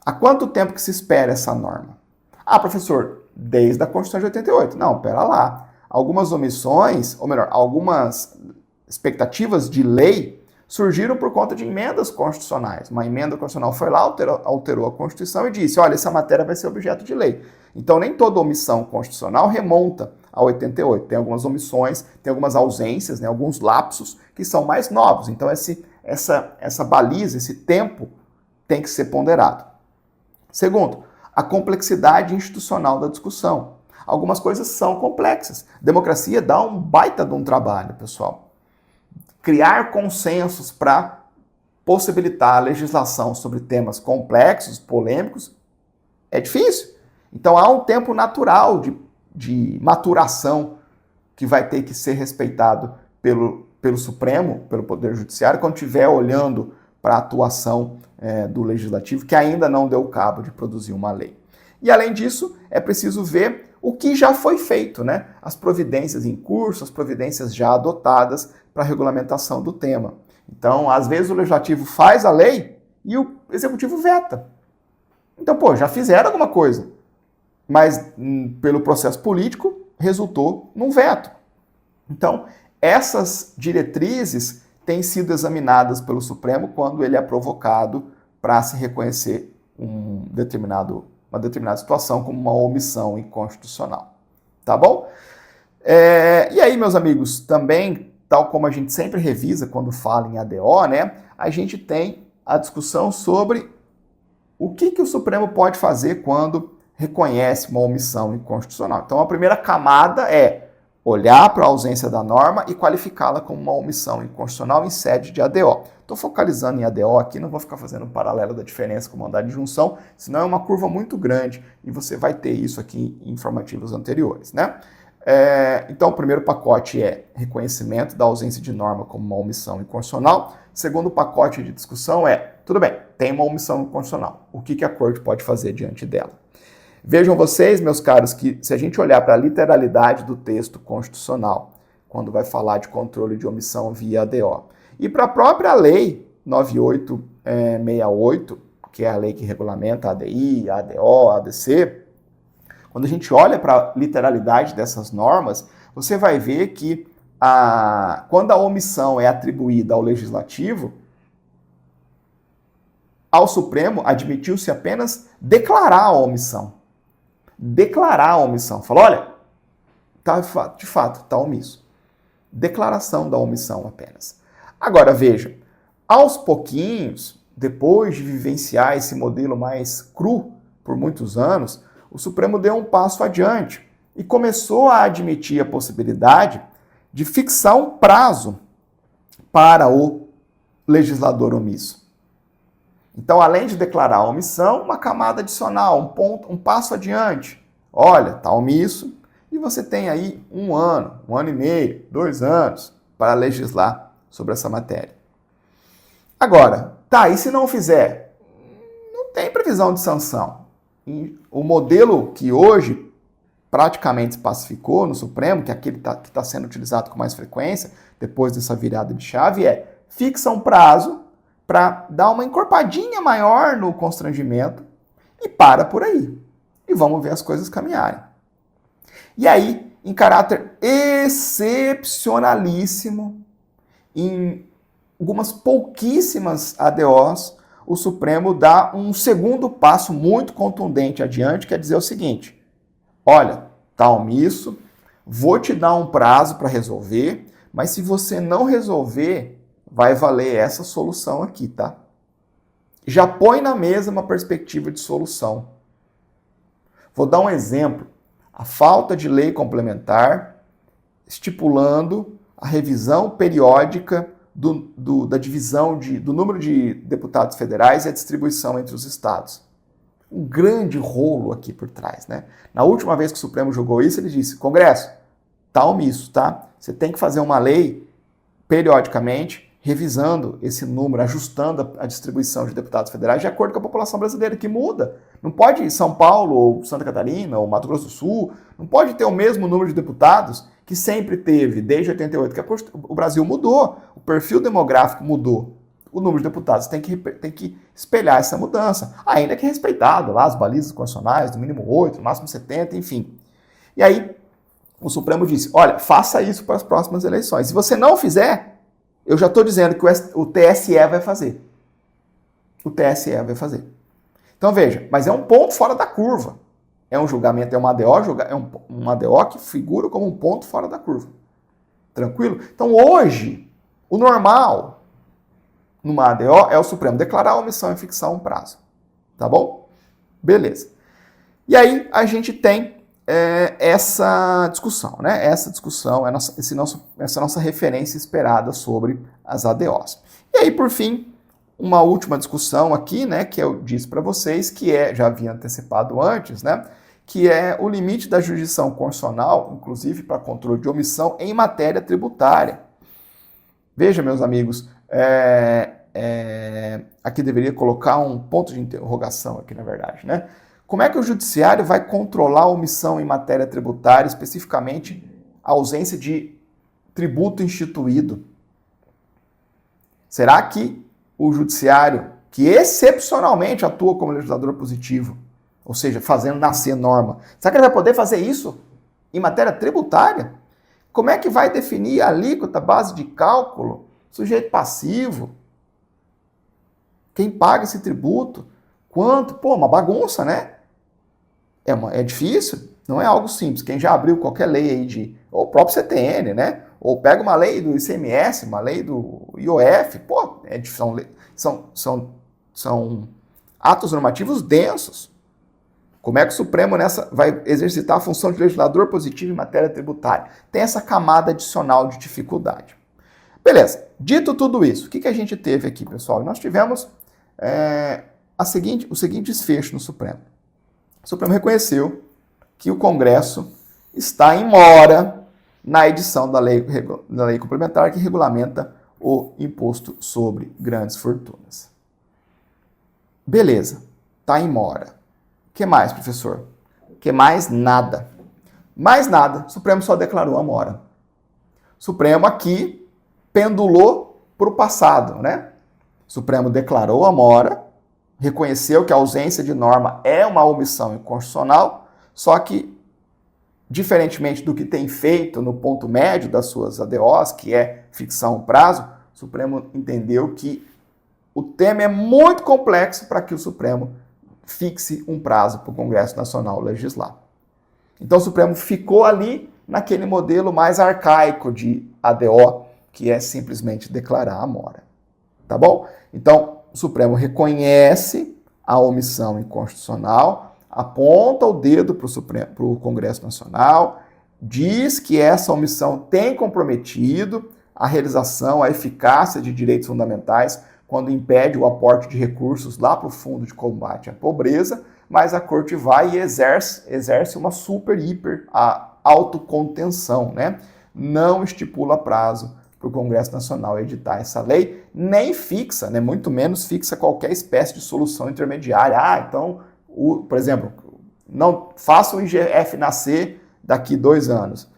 Há quanto tempo que se espera essa norma? Ah, professor, desde a Constituição de 88. Não, pera lá. Algumas omissões, ou melhor, algumas expectativas de lei surgiram por conta de emendas constitucionais. Uma emenda constitucional foi lá, alterou a Constituição e disse, olha, essa matéria vai ser objeto de lei. Então, nem toda omissão constitucional remonta a 88. Tem algumas omissões, tem algumas ausências, né, alguns lapsos que são mais novos. Então, essa baliza, esse tempo tem que ser ponderado. Segundo, a complexidade institucional da discussão. Algumas coisas são complexas. Democracia dá um baita de um trabalho, pessoal. Criar consensos para possibilitar a legislação sobre temas complexos, polêmicos, é difícil. Então há um tempo natural de maturação que vai ter que ser respeitado pelo Supremo, pelo Poder Judiciário, quando estiver olhando para a atuação do Legislativo, que ainda não deu cabo de produzir uma lei. E além disso, é preciso ver o que já foi feito, né? As providências em curso, as providências já adotadas para a regulamentação do tema. Então, às vezes o Legislativo faz a lei e o Executivo veta. Então, já fizeram alguma coisa, mas pelo processo político resultou num veto. Então, essas diretrizes têm sido examinadas pelo Supremo quando ele é provocado para se reconhecer uma determinada situação como uma omissão inconstitucional. Tá bom? E aí, meus amigos, também, tal como a gente sempre revisa quando fala em ADO, né, a gente tem a discussão sobre o que o Supremo pode fazer quando reconhece uma omissão inconstitucional. Então, a primeira camada é olhar para a ausência da norma e qualificá-la como uma omissão inconstitucional em sede de ADO. Estou focalizando em ADO aqui, não vou ficar fazendo um paralelo da diferença com mandado de junção, senão é uma curva muito grande e você vai ter isso aqui em informativos anteriores, né? Então, o primeiro pacote é reconhecimento da ausência de norma como uma omissão inconstitucional. Segundo pacote de discussão é, tudo bem, tem uma omissão inconstitucional. O que a Corte pode fazer diante dela? Vejam vocês, meus caros, que se a gente olhar para a literalidade do texto constitucional, quando vai falar de controle de omissão via ADO, e para a própria lei 9868, que é a lei que regulamenta a ADI, a ADO, a ADC, quando a gente olha para a literalidade dessas normas, você vai ver que quando a omissão é atribuída ao Legislativo, ao Supremo admitiu-se apenas declarar a omissão. Declarar a omissão. Falou, olha, de fato, está omisso. Declaração da omissão apenas. Agora, veja, aos pouquinhos, depois de vivenciar esse modelo mais cru por muitos anos, o Supremo deu um passo adiante e começou a admitir a possibilidade de fixar um prazo para o legislador omisso. Então, além de declarar a omissão, uma camada adicional, um passo adiante. Olha, está omisso e você tem aí 1 ano, 1 ano e meio, 2 anos para legislar sobre essa matéria. Agora, e se não fizer? Não tem previsão de sanção. E o modelo que hoje praticamente se pacificou no Supremo, que é aquele que está sendo utilizado com mais frequência, depois dessa virada de chave, fixa um prazo para dar uma encorpadinha maior no constrangimento e para por aí. E vamos ver as coisas caminharem. E aí, em caráter excepcionalíssimo, em algumas pouquíssimas ADOs, o Supremo dá um segundo passo muito contundente adiante, que é dizer o seguinte, olha, está omisso, vou te dar um prazo para resolver, mas se você não resolver, vai valer essa solução aqui, tá? Já põe na mesa uma perspectiva de solução. Vou dar um exemplo. A falta de lei complementar estipulando a revisão periódica da divisão do número de deputados federais e a distribuição entre os estados. Um grande rolo aqui por trás, né? Na última vez que o Supremo julgou isso, ele disse, Congresso, tá omisso, tá? Você tem que fazer uma lei periodicamente, revisando esse número, ajustando a distribuição de deputados federais de acordo com a população brasileira, que muda. Não pode São Paulo, ou Santa Catarina, ou Mato Grosso do Sul, não pode ter o mesmo número de deputados que sempre teve, desde 88, que o Brasil mudou, o perfil demográfico mudou. O número de deputados tem que espelhar essa mudança, ainda que respeitado lá as balizas constitucionais, do mínimo 8, no máximo 70, enfim. E aí, o Supremo disse, olha, faça isso para as próximas eleições. Se você não fizer, eu já estou dizendo que o TSE vai fazer. O TSE vai fazer. Então veja, mas é um ponto fora da curva. É um julgamento, é uma ADO que figura como um ponto fora da curva. Tranquilo? Então hoje, o normal numa ADO é o Supremo declarar a omissão e fixar um prazo. Tá bom? Beleza. E aí a gente tem essa discussão, né? Essa discussão, essa nossa referência esperada sobre as ADOs. E aí, por fim, uma última discussão aqui, né? Que eu disse para vocês, que já havia antecipado antes, né? Que é o limite da jurisdição constitucional, inclusive para controle de omissão em matéria tributária. Veja, meus amigos, aqui deveria colocar um ponto de interrogação aqui, na verdade, né? Como é que o judiciário vai controlar a omissão em matéria tributária, especificamente a ausência de tributo instituído? Será que o judiciário, que excepcionalmente atua como legislador positivo, ou seja, fazendo nascer norma, será que ele vai poder fazer isso em matéria tributária? Como é que vai definir a alíquota, base de cálculo, sujeito passivo? Quem paga esse tributo? Quanto? Pô, uma bagunça, né? É difícil, não é algo simples. Quem já abriu qualquer lei aí ou o próprio CTN, né? Ou pega uma lei do ICMS, uma lei do IOF, pô, são atos normativos densos. Como é que o Supremo vai exercitar a função de legislador positivo em matéria tributária? Tem essa camada adicional de dificuldade. Beleza, dito tudo isso, o que a gente teve aqui, pessoal? Nós tivemos o seguinte desfecho no Supremo. O Supremo reconheceu que o Congresso está em mora na edição da lei complementar que regulamenta o imposto sobre grandes fortunas. Beleza, está em mora. O que mais, professor? O que mais? Nada. Mais nada. O Supremo só declarou a mora. O Supremo aqui pendulou para o passado, né? O Supremo declarou a mora, reconheceu que a ausência de norma é uma omissão inconstitucional, só que, diferentemente do que tem feito no ponto médio das suas ADOs, que é fixar um prazo, o Supremo entendeu que o tema é muito complexo para que o Supremo fixe um prazo para o Congresso Nacional legislar. Então o Supremo ficou ali naquele modelo mais arcaico de ADO, que é simplesmente declarar a mora. Tá bom? Então, o Supremo reconhece a omissão inconstitucional, aponta o dedo para o Congresso Nacional, diz que essa omissão tem comprometido a realização, a eficácia de direitos fundamentais quando impede o aporte de recursos lá para o Fundo de Combate à Pobreza, mas a Corte vai e exerce uma autocontenção, né? Não estipula prazo para o Congresso Nacional editar essa lei, nem fixa, né, muito menos fixa qualquer espécie de solução intermediária. Então, por exemplo, não faça o IGF nascer daqui 2 anos.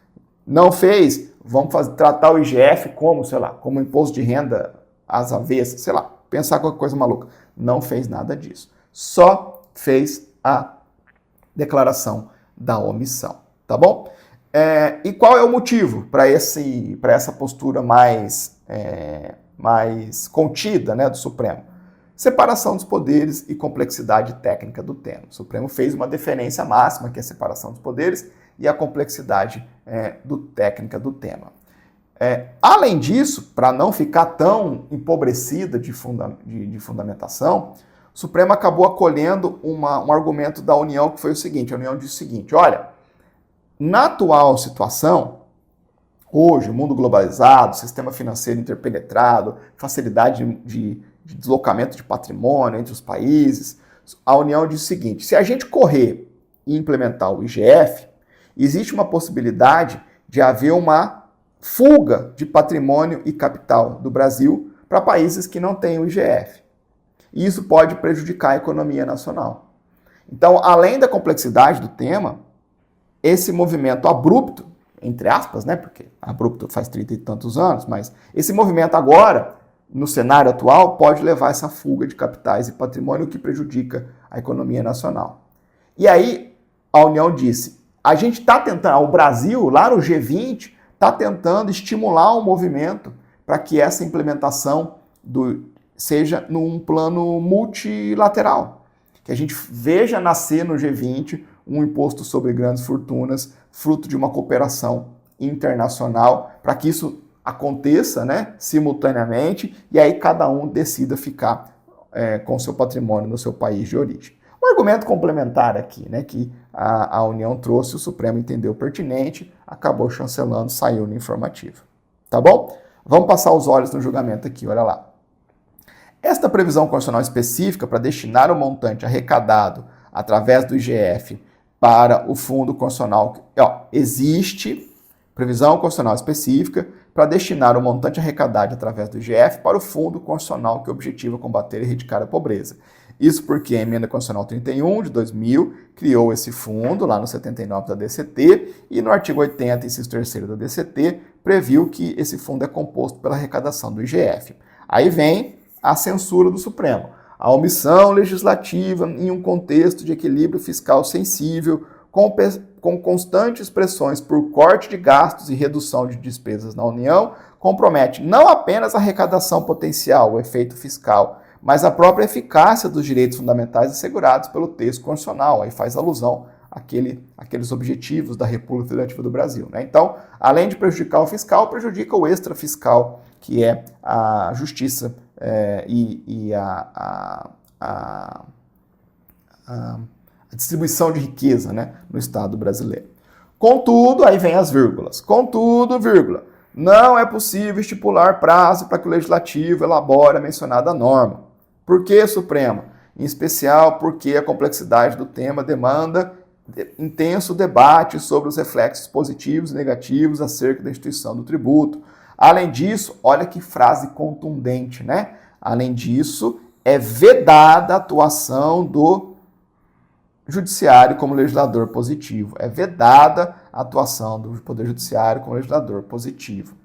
Não fez, vamos tratar o IGF como, sei lá, como imposto de renda às avessas, sei lá, pensar qualquer coisa maluca. Não fez nada disso. Só fez a declaração da omissão, tá bom? E qual é o motivo para essa postura mais contida, né, do Supremo? Separação dos poderes e complexidade técnica do tema. O Supremo fez uma deferência máxima, que é a separação dos poderes e a complexidade técnica do tema. Além disso, para não ficar tão empobrecida de fundamentação, o Supremo acabou acolhendo um argumento da União, que foi o seguinte: a União disse o seguinte: olha, na atual situação, hoje, mundo globalizado, sistema financeiro interpenetrado, facilidade de deslocamento de patrimônio entre os países, a União diz o seguinte: se a gente correr e implementar o IGF, existe uma possibilidade de haver uma fuga de patrimônio e capital do Brasil para países que não têm o IGF. E isso pode prejudicar a economia nacional. Então, além da complexidade do tema, esse movimento abrupto, entre aspas, né, porque abrupto faz 30 e tantos anos, mas esse movimento agora, no cenário atual, pode levar a essa fuga de capitais e patrimônio que prejudica a economia nacional. E aí, a União disse, a gente está tentando, o Brasil, lá no G20, está tentando estimular um movimento para que essa implementação seja num plano multilateral. Que a gente veja nascer no G20 um imposto sobre grandes fortunas, fruto de uma cooperação internacional, para que isso aconteça, né, simultaneamente, e aí cada um decida ficar com o seu patrimônio no seu país de origem. Um argumento complementar aqui, né, que a União trouxe, o Supremo entendeu pertinente, acabou chancelando, saiu no informativo. Tá bom? Vamos passar os olhos no julgamento aqui, olha lá. Esta previsão constitucional específica para destinar o montante arrecadado através do IGF para o Fundo Constitucional, existe previsão constitucional específica para destinar o montante arrecadado através do IGF para o Fundo Constitucional que objetiva combater e erradicar a pobreza. Isso porque a Emenda Constitucional 31 de 2000 criou esse fundo lá no 79 da DCT e no artigo 80, inciso 3º da DCT, previu que esse fundo é composto pela arrecadação do IGF. Aí vem a censura do Supremo. A omissão legislativa em um contexto de equilíbrio fiscal sensível, com constantes pressões por corte de gastos e redução de despesas na União, compromete não apenas a arrecadação potencial, o efeito fiscal, mas a própria eficácia dos direitos fundamentais assegurados pelo texto constitucional. Aí faz alusão àqueles objetivos da República Federativa do Brasil, né? Então, além de prejudicar o fiscal, prejudica o extrafiscal, que é a justiça e a distribuição de riqueza, né, no Estado brasileiro. Contudo, aí vem as vírgulas. Contudo, vírgula, não é possível estipular prazo para que o Legislativo elabore a mencionada norma. Por que, Supremo? Em especial porque a complexidade do tema demanda intenso debate sobre os reflexos positivos e negativos acerca da instituição do tributo. Além disso, olha que frase contundente, né? Além disso, é vedada a atuação do Judiciário como legislador positivo. É vedada a atuação do Poder Judiciário como legislador positivo.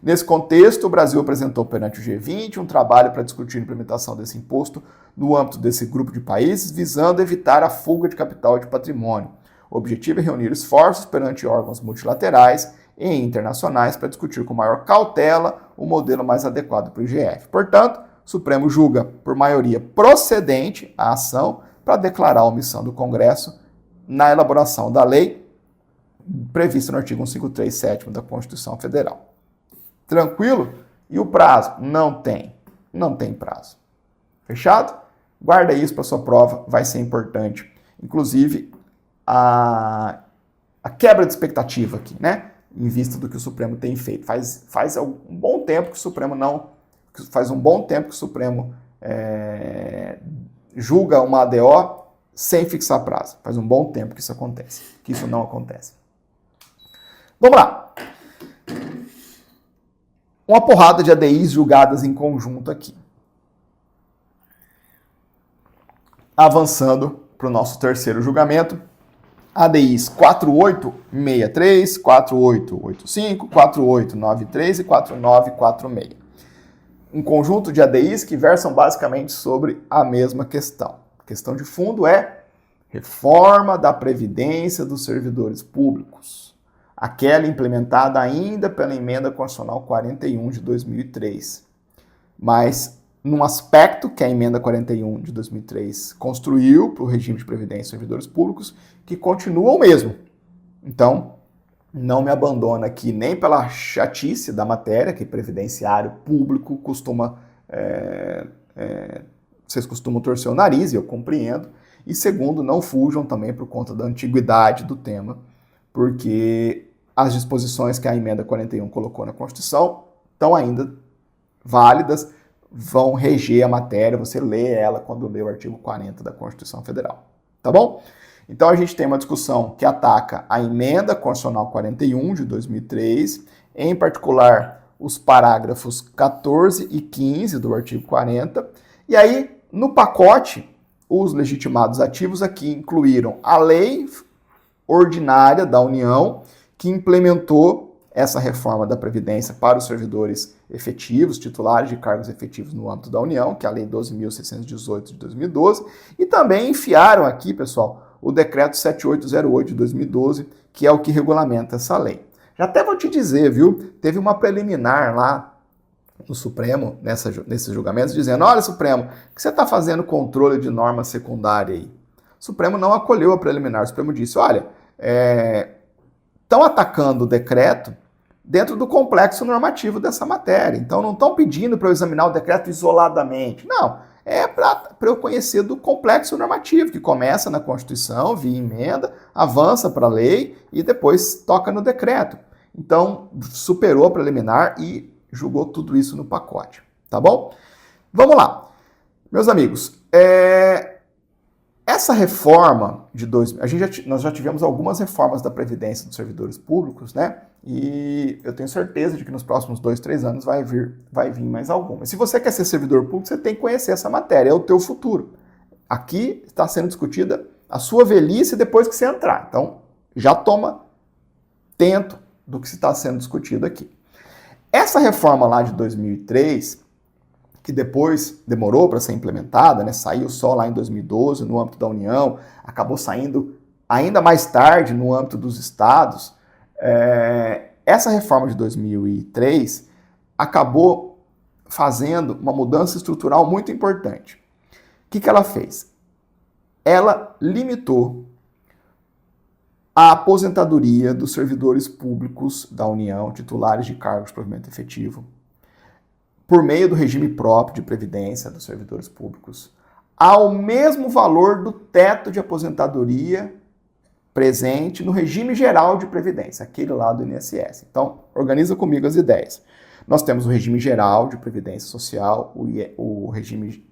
Nesse contexto, o Brasil apresentou perante o G20 um trabalho para discutir a implementação desse imposto no âmbito desse grupo de países, visando evitar a fuga de capital e de patrimônio. O objetivo é reunir esforços perante órgãos multilaterais e internacionais para discutir com maior cautela o modelo mais adequado para o IGF. Portanto, o Supremo julga por maioria procedente a ação para declarar a omissão do Congresso na elaboração da lei prevista no artigo 153, 7º da Constituição Federal. Tranquilo? E o prazo? Não tem prazo. Fechado? Guarda isso para sua prova, vai ser importante. Inclusive, a quebra de expectativa aqui, né? Em vista do que o Supremo tem feito. Faz um bom tempo que o Supremo julga uma ADO sem fixar prazo. Faz um bom tempo que isso acontece, que isso não acontece. Vamos lá. Uma porrada de ADIs julgadas em conjunto aqui. Avançando para o nosso terceiro julgamento, ADIs 4863, 4885, 4893 e 4946. Um conjunto de ADIs que versam basicamente sobre a mesma questão. A questão de fundo é reforma da Previdência dos servidores públicos, aquela implementada ainda pela Emenda Constitucional 41 de 2003. Mas num aspecto que a Emenda 41 de 2003 construiu para o regime de previdência dos servidores públicos, que continua o mesmo. Então, não me abandona aqui nem pela chatice da matéria, que previdenciário público vocês costumam torcer o nariz, e eu compreendo. E segundo, não fujam também por conta da antiguidade do tema, porque as disposições que a Emenda 41 colocou na Constituição estão ainda válidas, vão reger a matéria, você lê ela quando lê o artigo 40 da Constituição Federal. Tá bom? Então a gente tem uma discussão que ataca a Emenda Constitucional 41 de 2003, em particular os parágrafos 14 e 15 do artigo 40. E aí, no pacote, os legitimados ativos aqui incluíram a lei ordinária da União, que implementou essa reforma da Previdência para os servidores efetivos, titulares de cargos efetivos no âmbito da União, que é a Lei 12.618 de 2012, e também enfiaram aqui, pessoal, o Decreto 7808 de 2012, que é o que regulamenta essa lei. Já até vou te dizer, viu, teve uma preliminar lá no Supremo, nesses julgamentos, dizendo, olha, Supremo, o que você está fazendo controle de norma secundária aí? O Supremo não acolheu a preliminar, o Supremo disse, olha, estão atacando o decreto dentro do complexo normativo dessa matéria. Então, não estão pedindo para eu examinar o decreto isoladamente. Não, é para eu conhecer do complexo normativo, que começa na Constituição, via emenda, avança para a lei e depois toca no decreto. Então, superou a preliminar e julgou tudo isso no pacote. Tá bom? Vamos lá. Meus amigos, essa reforma de nós já tivemos algumas reformas da Previdência dos servidores públicos, né? E eu tenho certeza de que nos próximos 2, 3 anos vai vir mais alguma. Se você quer ser servidor público, você tem que conhecer essa matéria, é o teu futuro. Aqui está sendo discutida a sua velhice depois que você entrar. Então, já toma tento do que está sendo discutido aqui. Essa reforma lá de 2003, que depois demorou para ser implementada, né? Saiu só lá em 2012 no âmbito da União, acabou saindo ainda mais tarde no âmbito dos estados. Essa reforma de 2003 acabou fazendo uma mudança estrutural muito importante. O que ela fez? Ela limitou a aposentadoria dos servidores públicos da União, titulares de cargos de provimento efetivo, por meio do regime próprio de previdência dos servidores públicos, ao mesmo valor do teto de aposentadoria presente no regime geral de previdência, aquele lá do INSS. Então, organiza comigo as ideias. Nós temos o regime geral de previdência social, o regime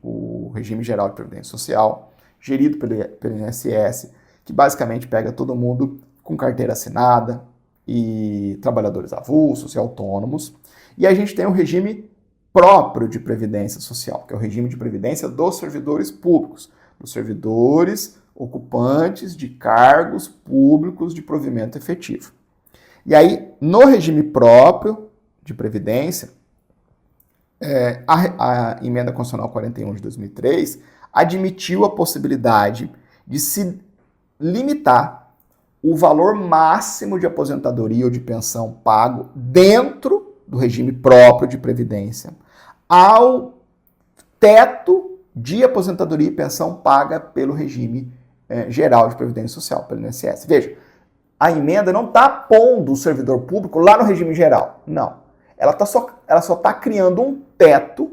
geral de previdência social, gerido pelo INSS, que basicamente pega todo mundo com carteira assinada e trabalhadores avulsos e autônomos. E a gente tem o regime próprio de previdência social, que é o regime de previdência dos servidores públicos, dos servidores ocupantes de cargos públicos de provimento efetivo. E aí, no regime próprio de previdência, a Emenda Constitucional 41 de 2003 admitiu a possibilidade de se limitar o valor máximo de aposentadoria ou de pensão pago dentro do regime próprio de previdência ao teto de aposentadoria e pensão paga pelo regime geral de previdência social, pelo INSS. Veja, a emenda não está pondo o servidor público lá no regime geral. Não. Ela só está criando um teto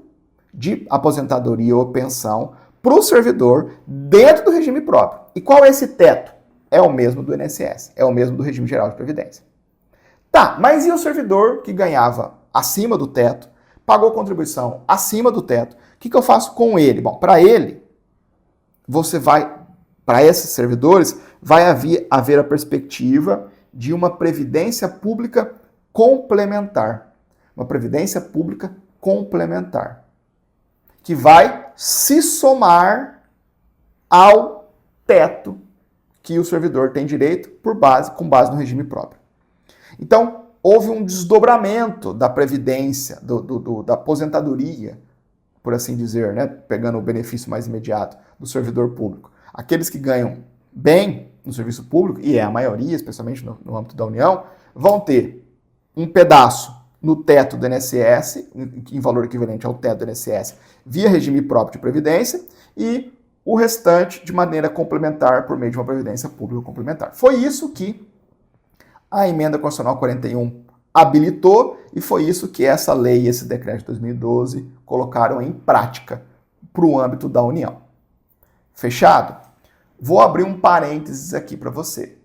de aposentadoria ou pensão para o servidor dentro do regime próprio. E qual é esse teto? É o mesmo do INSS, é o mesmo do regime geral de previdência. Tá, mas e o servidor que ganhava acima do teto, pagou contribuição acima do teto? O que eu faço com ele? Bom, para esses servidores, vai haver a perspectiva de uma previdência pública complementar. Uma previdência pública complementar. Que vai se somar ao teto que o servidor tem direito com base no regime próprio. Então, houve um desdobramento da previdência, da aposentadoria, por assim dizer, né? Pegando o benefício mais imediato do servidor público. Aqueles que ganham bem no serviço público, e é a maioria, especialmente no âmbito da União, vão ter um pedaço no teto do INSS, em valor equivalente ao teto do INSS, via regime próprio de previdência, e o restante de maneira complementar, por meio de uma previdência pública complementar. Foi isso que a Emenda Constitucional 41 habilitou, e foi isso que essa lei, esse decreto de 2012, colocaram em prática para o âmbito da União. Fechado? Vou abrir um parênteses aqui para você.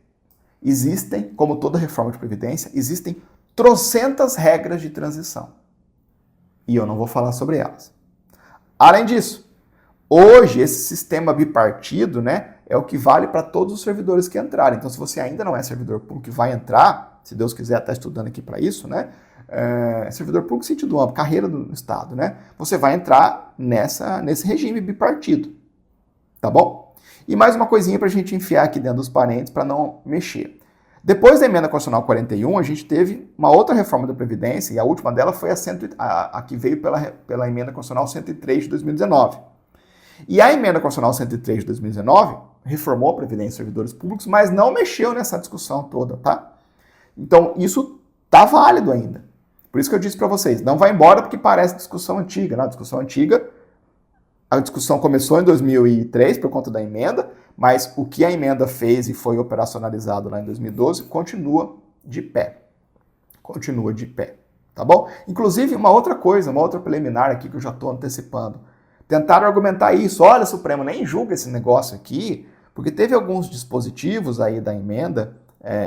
Existem, como toda reforma de previdência, existem trocentas regras de transição. E eu não vou falar sobre elas. Além disso, hoje esse sistema bipartido, né, é o que vale para todos os servidores que entrarem. Então, se você ainda não é servidor público e vai entrar, se Deus quiser, está estudando aqui para isso, né, servidor público sentido amplo, carreira do Estado, né? Você vai entrar nesse regime bipartido, tá bom? E mais uma coisinha para a gente enfiar aqui dentro dos parênteses para não mexer. Depois da emenda constitucional 41, a gente teve uma outra reforma da Previdência, e a última dela foi a que veio pela emenda constitucional 103 de 2019. E a emenda constitucional 103 de 2019 reformou a Previdência dos servidores públicos, mas não mexeu nessa discussão toda, tá? Então, isso tá válido ainda. Por isso que eu disse para vocês, não vai embora porque parece discussão antiga, né? A discussão começou em 2003 por conta da emenda, mas o que a emenda fez e foi operacionalizado lá em 2012 continua de pé. Continua de pé, tá bom? Inclusive, uma outra coisa, uma outra preliminar aqui que eu já estou antecipando. Tentaram argumentar isso. Olha, Supremo, nem julga esse negócio aqui, porque teve alguns dispositivos aí da emenda,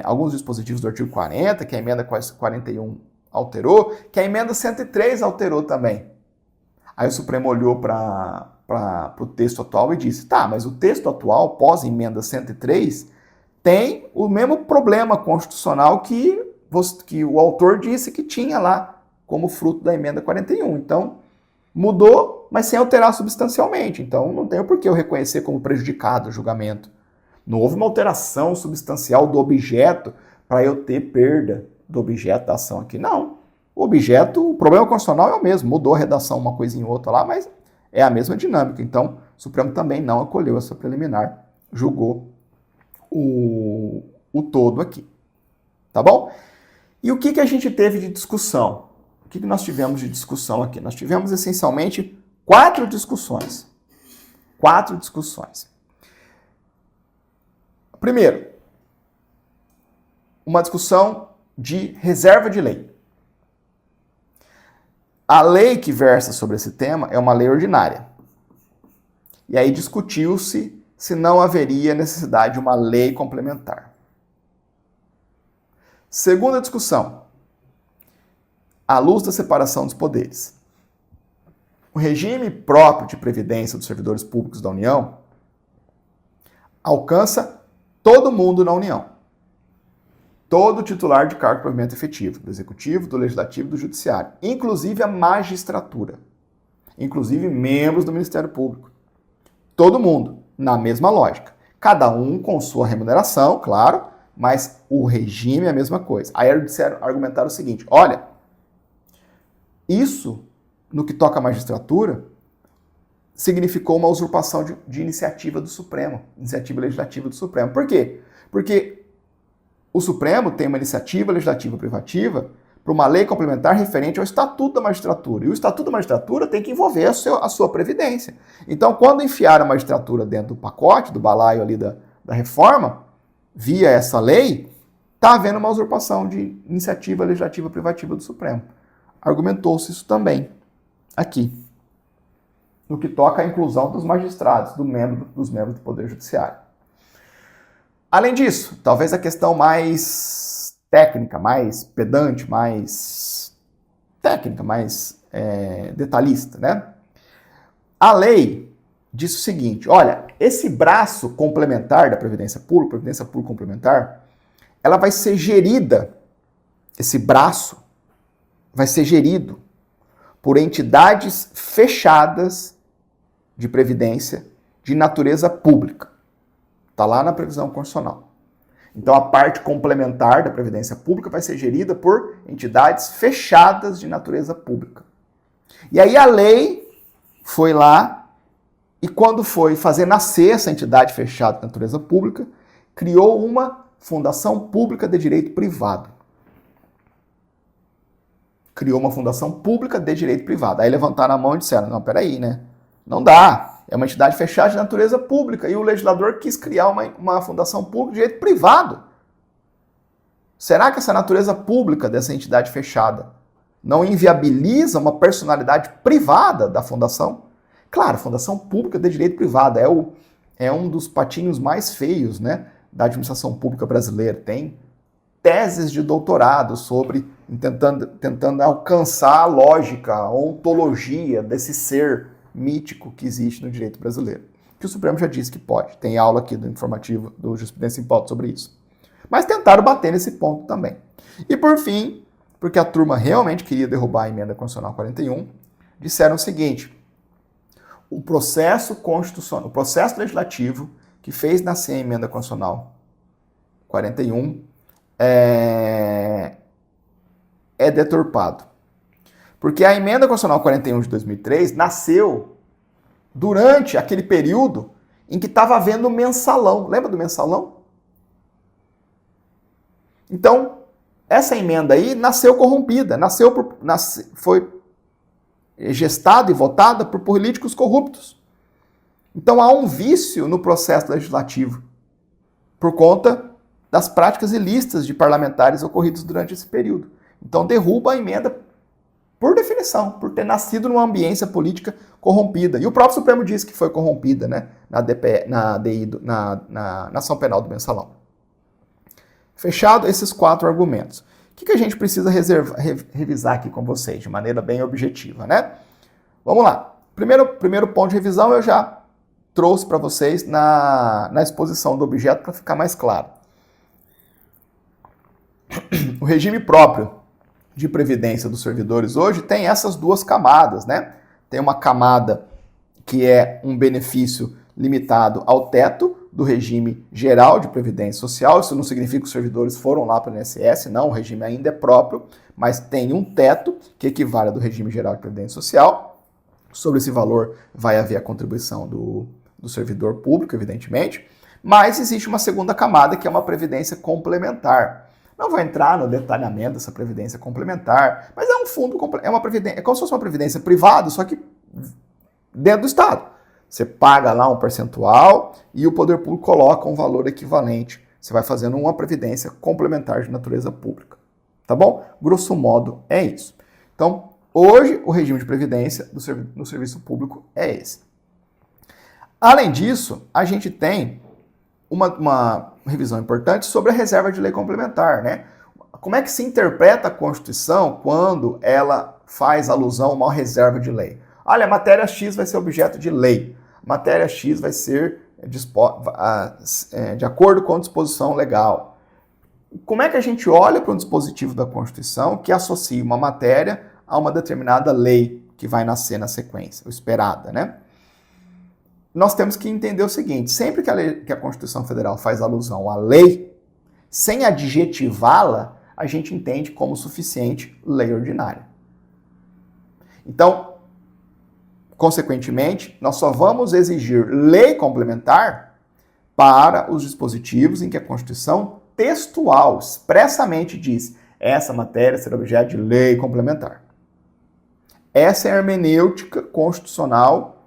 alguns dispositivos do artigo 40, que a emenda 41 alterou, que a emenda 103 alterou também. Aí o Supremo olhou para o texto atual e disse, tá, mas o texto atual, pós-emenda 103, tem o mesmo problema constitucional que o autor disse que tinha lá, como fruto da emenda 41. Então, mudou, mas sem alterar substancialmente. Então, não tem por que eu reconhecer como prejudicado o julgamento. Não houve uma alteração substancial do objeto para eu ter perda do objeto da ação aqui. Não. O problema constitucional é o mesmo. Mudou a redação uma coisinha ou outra lá, mas é a mesma dinâmica. Então, o Supremo também não acolheu essa preliminar, julgou o todo aqui. Tá bom? E o que a gente teve de discussão? O que nós tivemos de discussão aqui? Nós tivemos, essencialmente, 4 discussões. 4 discussões. Primeiro, uma discussão de reserva de lei. A lei que versa sobre esse tema é uma lei ordinária. E aí discutiu-se se não haveria necessidade de uma lei complementar. Segunda discussão, à luz da separação dos poderes. O regime próprio de previdência dos servidores públicos da União alcança todo mundo na União. Todo titular de cargo de provimento efetivo, do Executivo, do Legislativo e do Judiciário, inclusive a magistratura, inclusive membros do Ministério Público. Todo mundo, na mesma lógica. Cada um com sua remuneração, claro, mas o regime é a mesma coisa. Aí argumentaram o seguinte, olha, isso, no que toca à magistratura, significou uma usurpação de iniciativa do Supremo, iniciativa legislativa do Supremo. Por quê? Porque o Supremo tem uma iniciativa legislativa privativa para uma lei complementar referente ao Estatuto da Magistratura. E o Estatuto da Magistratura tem que envolver a sua previdência. Então, quando enfiaram a magistratura dentro do pacote, do balaio ali da reforma, via essa lei, está havendo uma usurpação de iniciativa legislativa privativa do Supremo. Argumentou-se isso também aqui, no que toca à inclusão dos magistrados, dos membros do Poder Judiciário. Além disso, talvez a questão mais técnica, mais pedante, mais detalhista, né? A lei diz o seguinte, olha, esse braço complementar da Previdência Pública Complementar, ela vai ser gerida, esse braço vai ser gerido por entidades fechadas de previdência de natureza pública. Está lá na previsão constitucional. Então, a parte complementar da Previdência Pública vai ser gerida por entidades fechadas de natureza pública. E aí a lei foi lá e quando foi fazer nascer essa entidade fechada de natureza pública, criou uma fundação pública de direito privado. Criou uma fundação pública de direito privado. Aí levantaram a mão e disseram, não, peraí, né? Não dá. É uma entidade fechada de natureza pública. E o legislador quis criar uma fundação pública de direito privado. Será que essa natureza pública dessa entidade fechada não inviabiliza uma personalidade privada da fundação? Claro, fundação pública de direito privado é um dos patinhos mais feios, né, da administração pública brasileira. Tem teses de doutorado sobre tentando alcançar a lógica, a ontologia desse ser mítico que existe no direito brasileiro. Que o Supremo já disse que pode. Tem aula aqui do informativo do Jurisprudência em Pauta sobre isso. Mas tentaram bater nesse ponto também. E por fim, porque a turma realmente queria derrubar a emenda constitucional 41, disseram o seguinte: o processo constitucional, o processo legislativo que fez nascer a emenda constitucional 41 é deturpado. Porque a emenda constitucional 41 de 2003 nasceu durante aquele período em que estava havendo mensalão. Lembra do mensalão? Então, essa emenda aí nasceu corrompida, foi gestada e votada por políticos corruptos. Então há um vício no processo legislativo por conta das práticas ilícitas de parlamentares ocorridas durante esse período. Então derruba a emenda por definição, por ter nascido numa ambiência política corrompida. E o próprio Supremo disse que foi corrompida, né, na ação penal do mensalão. Fechado esses 4 argumentos. O que a gente precisa revisar aqui com vocês, de maneira bem objetiva, né? Vamos lá. Primeiro ponto de revisão eu já trouxe para vocês na exposição do objeto para ficar mais claro. O regime próprio de previdência dos servidores hoje tem essas 2 camadas, né? Tem uma camada que é um benefício limitado ao teto do regime geral de previdência social. Isso não significa que os servidores foram lá para o INSS, não, o regime ainda é próprio, mas tem um teto que equivale ao do regime geral de previdência social. Sobre esse valor vai haver a contribuição do servidor público, evidentemente, mas existe uma segunda camada que é uma previdência complementar. Não vou entrar no detalhamento dessa previdência complementar, mas é um fundo, é uma previdência, é como se fosse uma previdência privada, só que dentro do Estado. Você paga lá um percentual e o poder público coloca um valor equivalente. Você vai fazendo uma previdência complementar de natureza pública. Tá bom? Grosso modo, é isso. Então, hoje, o regime de previdência no serviço público é esse. Além disso, a gente tem uma revisão importante sobre a reserva de lei complementar, né? Como é que se interpreta a Constituição quando ela faz alusão a uma reserva de lei? Olha, a matéria X vai ser objeto de lei. A matéria X vai ser de acordo com a disposição legal. Como é que a gente olha para um dispositivo da Constituição que associa uma matéria a uma determinada lei que vai nascer na sequência, ou esperada, né? Nós temos que entender o seguinte: sempre que a Constituição Federal faz alusão à lei, sem adjetivá-la, a gente entende como suficiente lei ordinária. Então, consequentemente, nós só vamos exigir lei complementar para os dispositivos em que a Constituição textual expressamente diz: essa matéria será objeto de lei complementar. Essa é a hermenêutica constitucional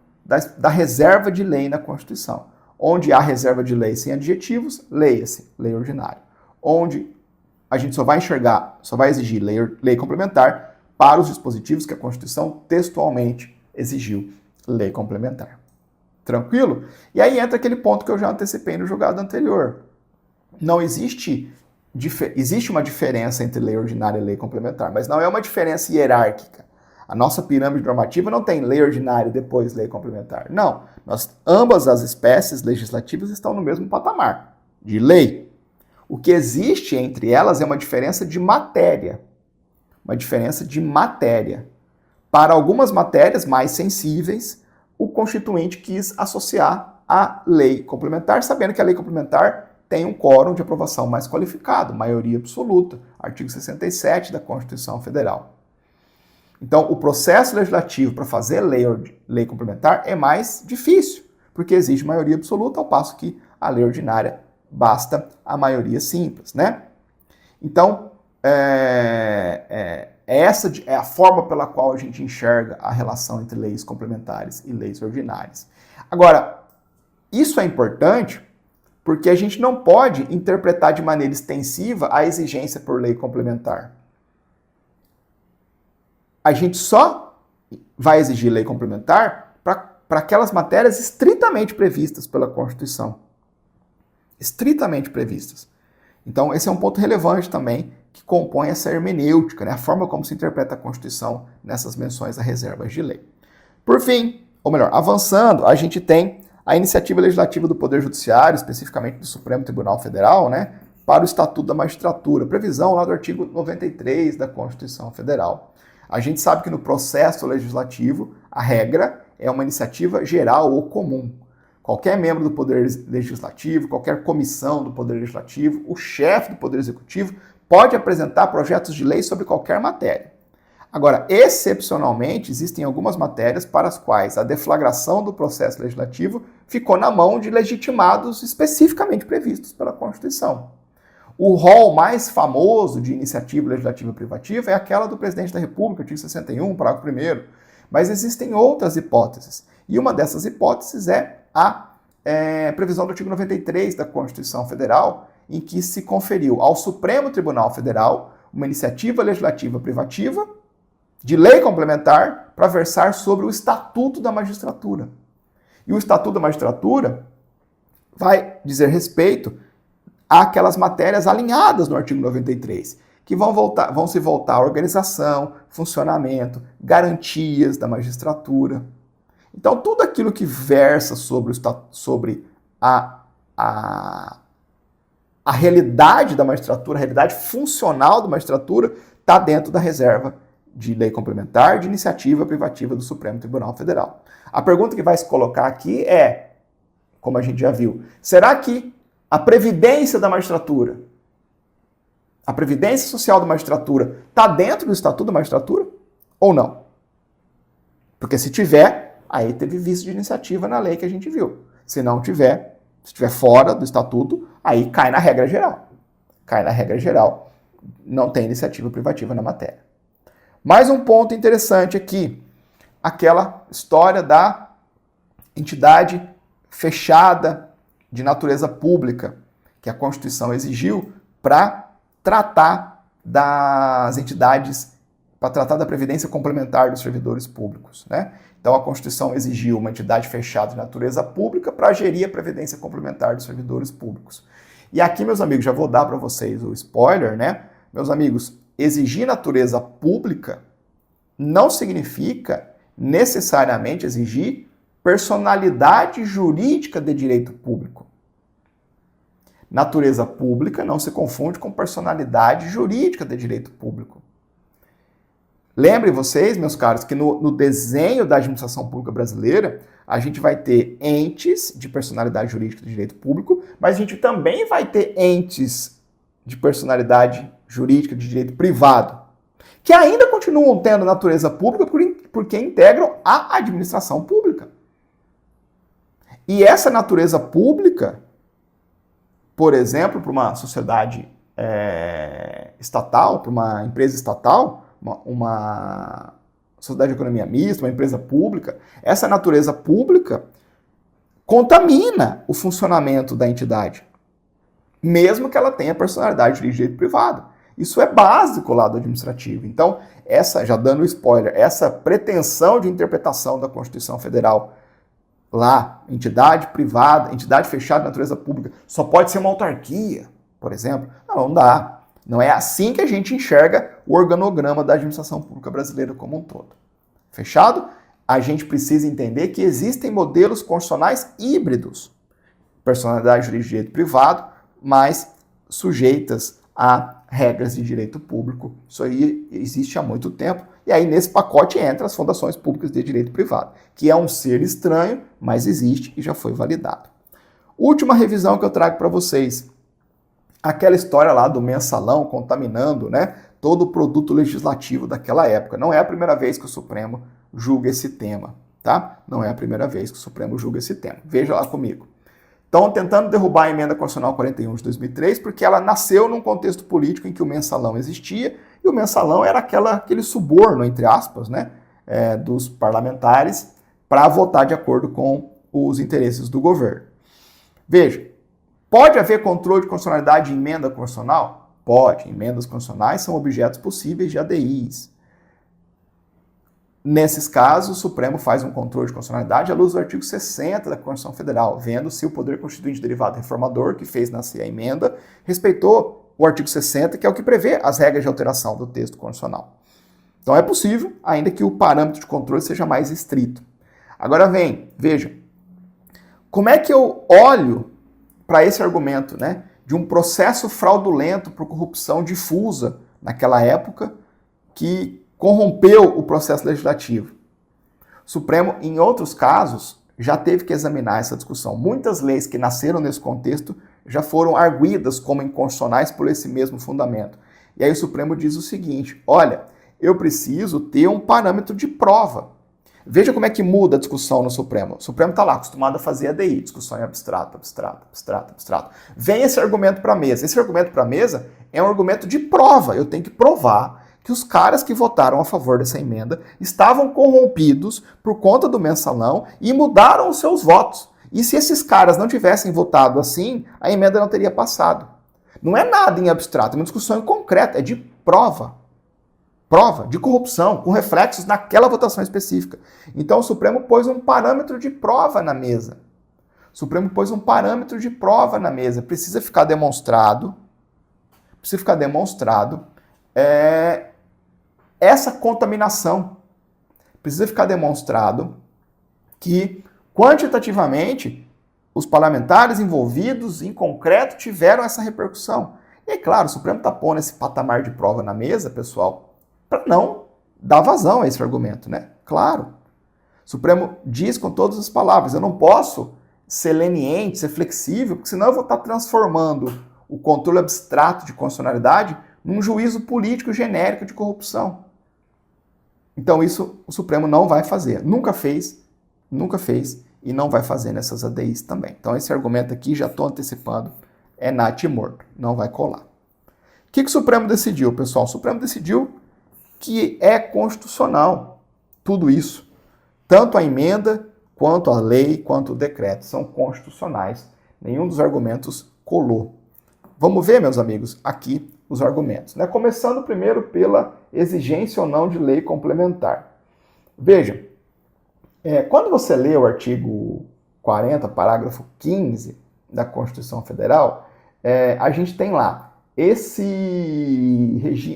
da reserva de lei na Constituição. Onde há reserva de lei sem adjetivos, leia-se lei ordinária. Onde a gente só vai exigir lei complementar para os dispositivos que a Constituição textualmente exigiu lei complementar. Tranquilo? E aí entra aquele ponto que eu já antecipei no julgado anterior. Não existe uma diferença entre lei ordinária e lei complementar, mas não é uma diferença hierárquica. A nossa pirâmide normativa não tem lei ordinária e depois lei complementar. Não. Ambas as espécies legislativas estão no mesmo patamar de lei. O que existe entre elas é uma diferença de matéria. Uma diferença de matéria. Para algumas matérias mais sensíveis, o Constituinte quis associar a lei complementar, sabendo que a lei complementar tem um quórum de aprovação mais qualificado, maioria absoluta, artigo 67 da Constituição Federal. Então, o processo legislativo para fazer lei complementar é mais difícil, porque exige maioria absoluta, ao passo que a lei ordinária basta a maioria simples, né? Então, essa é a forma pela qual a gente enxerga a relação entre leis complementares e leis ordinárias. Agora, isso é importante porque a gente não pode interpretar de maneira extensiva a exigência por lei complementar. A gente só vai exigir lei complementar para aquelas matérias estritamente previstas pela Constituição. Estritamente previstas. Então, esse é um ponto relevante também, que compõe essa hermenêutica, né? A forma como se interpreta a Constituição nessas menções a reservas de lei. Por fim, ou melhor, avançando, a gente tem a iniciativa legislativa do Poder Judiciário, especificamente do Supremo Tribunal Federal, né? para o Estatuto da Magistratura, previsão lá do artigo 93 da Constituição Federal. A gente sabe que no processo legislativo, a regra é uma iniciativa geral ou comum. Qualquer membro do Poder Legislativo, qualquer comissão do Poder Legislativo, o chefe do Poder Executivo pode apresentar projetos de lei sobre qualquer matéria. Agora, excepcionalmente, existem algumas matérias para as quais a deflagração do processo legislativo ficou na mão de legitimados especificamente previstos pela Constituição. O rol mais famoso de iniciativa legislativa privativa é aquela do presidente da República, artigo 61, parágrafo 1º. Mas existem outras hipóteses. E uma dessas hipóteses é a previsão do artigo 93 da Constituição Federal, em que se conferiu ao Supremo Tribunal Federal uma iniciativa legislativa privativa de lei complementar para versar sobre o Estatuto da Magistratura. E o Estatuto da Magistratura vai dizer respeito àquelas matérias alinhadas no artigo 93, que vão se voltar à organização, funcionamento, garantias da magistratura. Então, tudo aquilo que versa sobre a realidade da magistratura, a realidade funcional da magistratura, está dentro da reserva de lei complementar de iniciativa privativa do Supremo Tribunal Federal. A pergunta que vai se colocar aqui é, como a gente já viu, será que a previdência da magistratura, a previdência social da magistratura, está dentro do Estatuto da Magistratura ou não? Porque se tiver, aí teve vício de iniciativa na lei que a gente viu. Se não tiver, se estiver fora do Estatuto, aí cai na regra geral. Cai na regra geral. Não tem iniciativa privativa na matéria. Mais um ponto interessante aqui, aquela história da entidade fechada de natureza pública, que a Constituição exigiu para tratar das entidades, para tratar da previdência complementar dos servidores públicos, né? Então a Constituição exigiu uma entidade fechada de natureza pública para gerir a previdência complementar dos servidores públicos. E aqui, meus amigos, já vou dar para vocês o spoiler, né? Meus amigos, exigir natureza pública não significa necessariamente exigir personalidade jurídica de direito público. Natureza pública não se confunde com personalidade jurídica de direito público. Lembrem vocês, meus caros, que no desenho da administração pública brasileira, a gente vai ter entes de personalidade jurídica de direito público, mas a gente também vai ter entes de personalidade jurídica de direito privado, que ainda continuam tendo natureza pública porque integram a administração pública. E essa natureza pública, por exemplo, para uma sociedade estatal, para uma empresa estatal, uma sociedade de economia mista, uma empresa pública, essa natureza pública contamina o funcionamento da entidade, mesmo que ela tenha personalidade de direito privado. Isso é básico lá do administrativo. Então, já dando spoiler, essa pretensão de interpretação da Constituição Federal lá, entidade privada, entidade fechada de natureza pública, só pode ser uma autarquia, por exemplo. Não dá. Não é assim que a gente enxerga o organograma da administração pública brasileira como um todo. Fechado? A gente precisa entender que existem modelos constitucionais híbridos. Personalidade jurídica de direito privado, mas sujeitas a regras de direito público. Isso aí existe há muito tempo. E aí nesse pacote entra as fundações públicas de direito privado, que é um ser estranho, mas existe e já foi validado. Última revisão que eu trago para vocês. Aquela história lá do mensalão contaminando, né, todo o produto legislativo daquela época. Não é a primeira vez que o Supremo julga esse tema, tá? Não é a primeira vez que o Supremo julga esse tema. Veja lá comigo. Estão tentando derrubar a Emenda Constitucional 41 de 2003 porque ela nasceu num contexto político em que o mensalão existia e o mensalão era aquele suborno, entre aspas, né, dos parlamentares para votar de acordo com os interesses do governo. Veja, pode haver controle de constitucionalidade em emenda constitucional? Pode. Emendas constitucionais são objetos possíveis de ADIs. Nesses casos, o Supremo faz um controle de constitucionalidade à luz do artigo 60 da Constituição Federal, vendo se o Poder Constituinte derivado reformador, que fez nascer a emenda, respeitou o artigo 60, que é o que prevê as regras de alteração do texto constitucional. Então é possível, ainda que o parâmetro de controle seja mais estrito. Agora veja, como é que eu olho para esse argumento, né, de um processo fraudulento por corrupção difusa naquela época que corrompeu o processo legislativo. O Supremo, em outros casos, já teve que examinar essa discussão. Muitas leis que nasceram nesse contexto já foram arguidas como inconstitucionais por esse mesmo fundamento. E aí o Supremo diz o seguinte: olha, eu preciso ter um parâmetro de prova. Veja como é que muda a discussão no Supremo. O Supremo está lá acostumado a fazer ADI, discussão em abstrato. Vem esse argumento para a mesa. Esse argumento para a mesa é um argumento de prova. Eu tenho que provar que os caras que votaram a favor dessa emenda estavam corrompidos por conta do mensalão e mudaram os seus votos. E se esses caras não tivessem votado assim, a emenda não teria passado. Não é nada em abstrato, é uma discussão em concreto, é de prova. Prova de corrupção, com reflexos naquela votação específica. Então o Supremo pôs um parâmetro de prova na mesa. O Supremo pôs um parâmetro de prova na mesa. Precisa ficar demonstrado essa contaminação. Precisa ficar demonstrado que, quantitativamente, os parlamentares envolvidos, em concreto, tiveram essa repercussão. E é claro, o Supremo está pondo esse patamar de prova na mesa, pessoal, para não dar vazão a esse argumento, né? Claro. O Supremo diz com todas as palavras: eu não posso ser leniente, ser flexível, porque senão eu vou estar transformando o controle abstrato de constitucionalidade num juízo político genérico de corrupção. Então isso o Supremo não vai fazer. Nunca fez e não vai fazer nessas ADIs também. Então esse argumento aqui, já estou antecipando, é nat morto, não vai colar. O que o Supremo decidiu, pessoal? O Supremo decidiu que é constitucional tudo isso. Tanto a emenda, quanto a lei, quanto o decreto são constitucionais. Nenhum dos argumentos colou. Vamos ver, meus amigos, aqui os argumentos, né? Começando primeiro pela exigência ou não de lei complementar. Veja, quando você lê o artigo 40, parágrafo 15 da Constituição Federal, a gente tem lá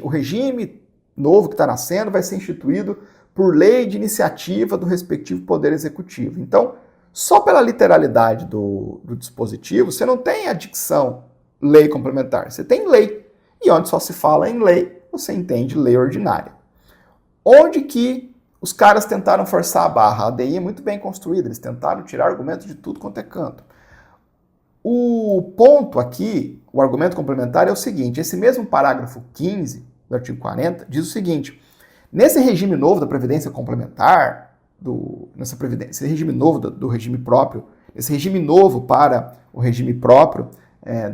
o regime novo que está nascendo vai ser instituído por lei de iniciativa do respectivo Poder Executivo. Então, só pela literalidade do dispositivo, você não tem a dicção lei complementar, você tem lei. E onde só se fala em lei, você entende lei ordinária. Onde que os caras tentaram forçar a barra? A ADI é muito bem construída, eles tentaram tirar argumento de tudo quanto é canto. O ponto aqui, o argumento complementar é o seguinte: esse mesmo parágrafo 15 do artigo 40 diz o seguinte: nesse regime novo da Previdência Complementar, esse regime novo do regime próprio, esse regime novo para o regime próprio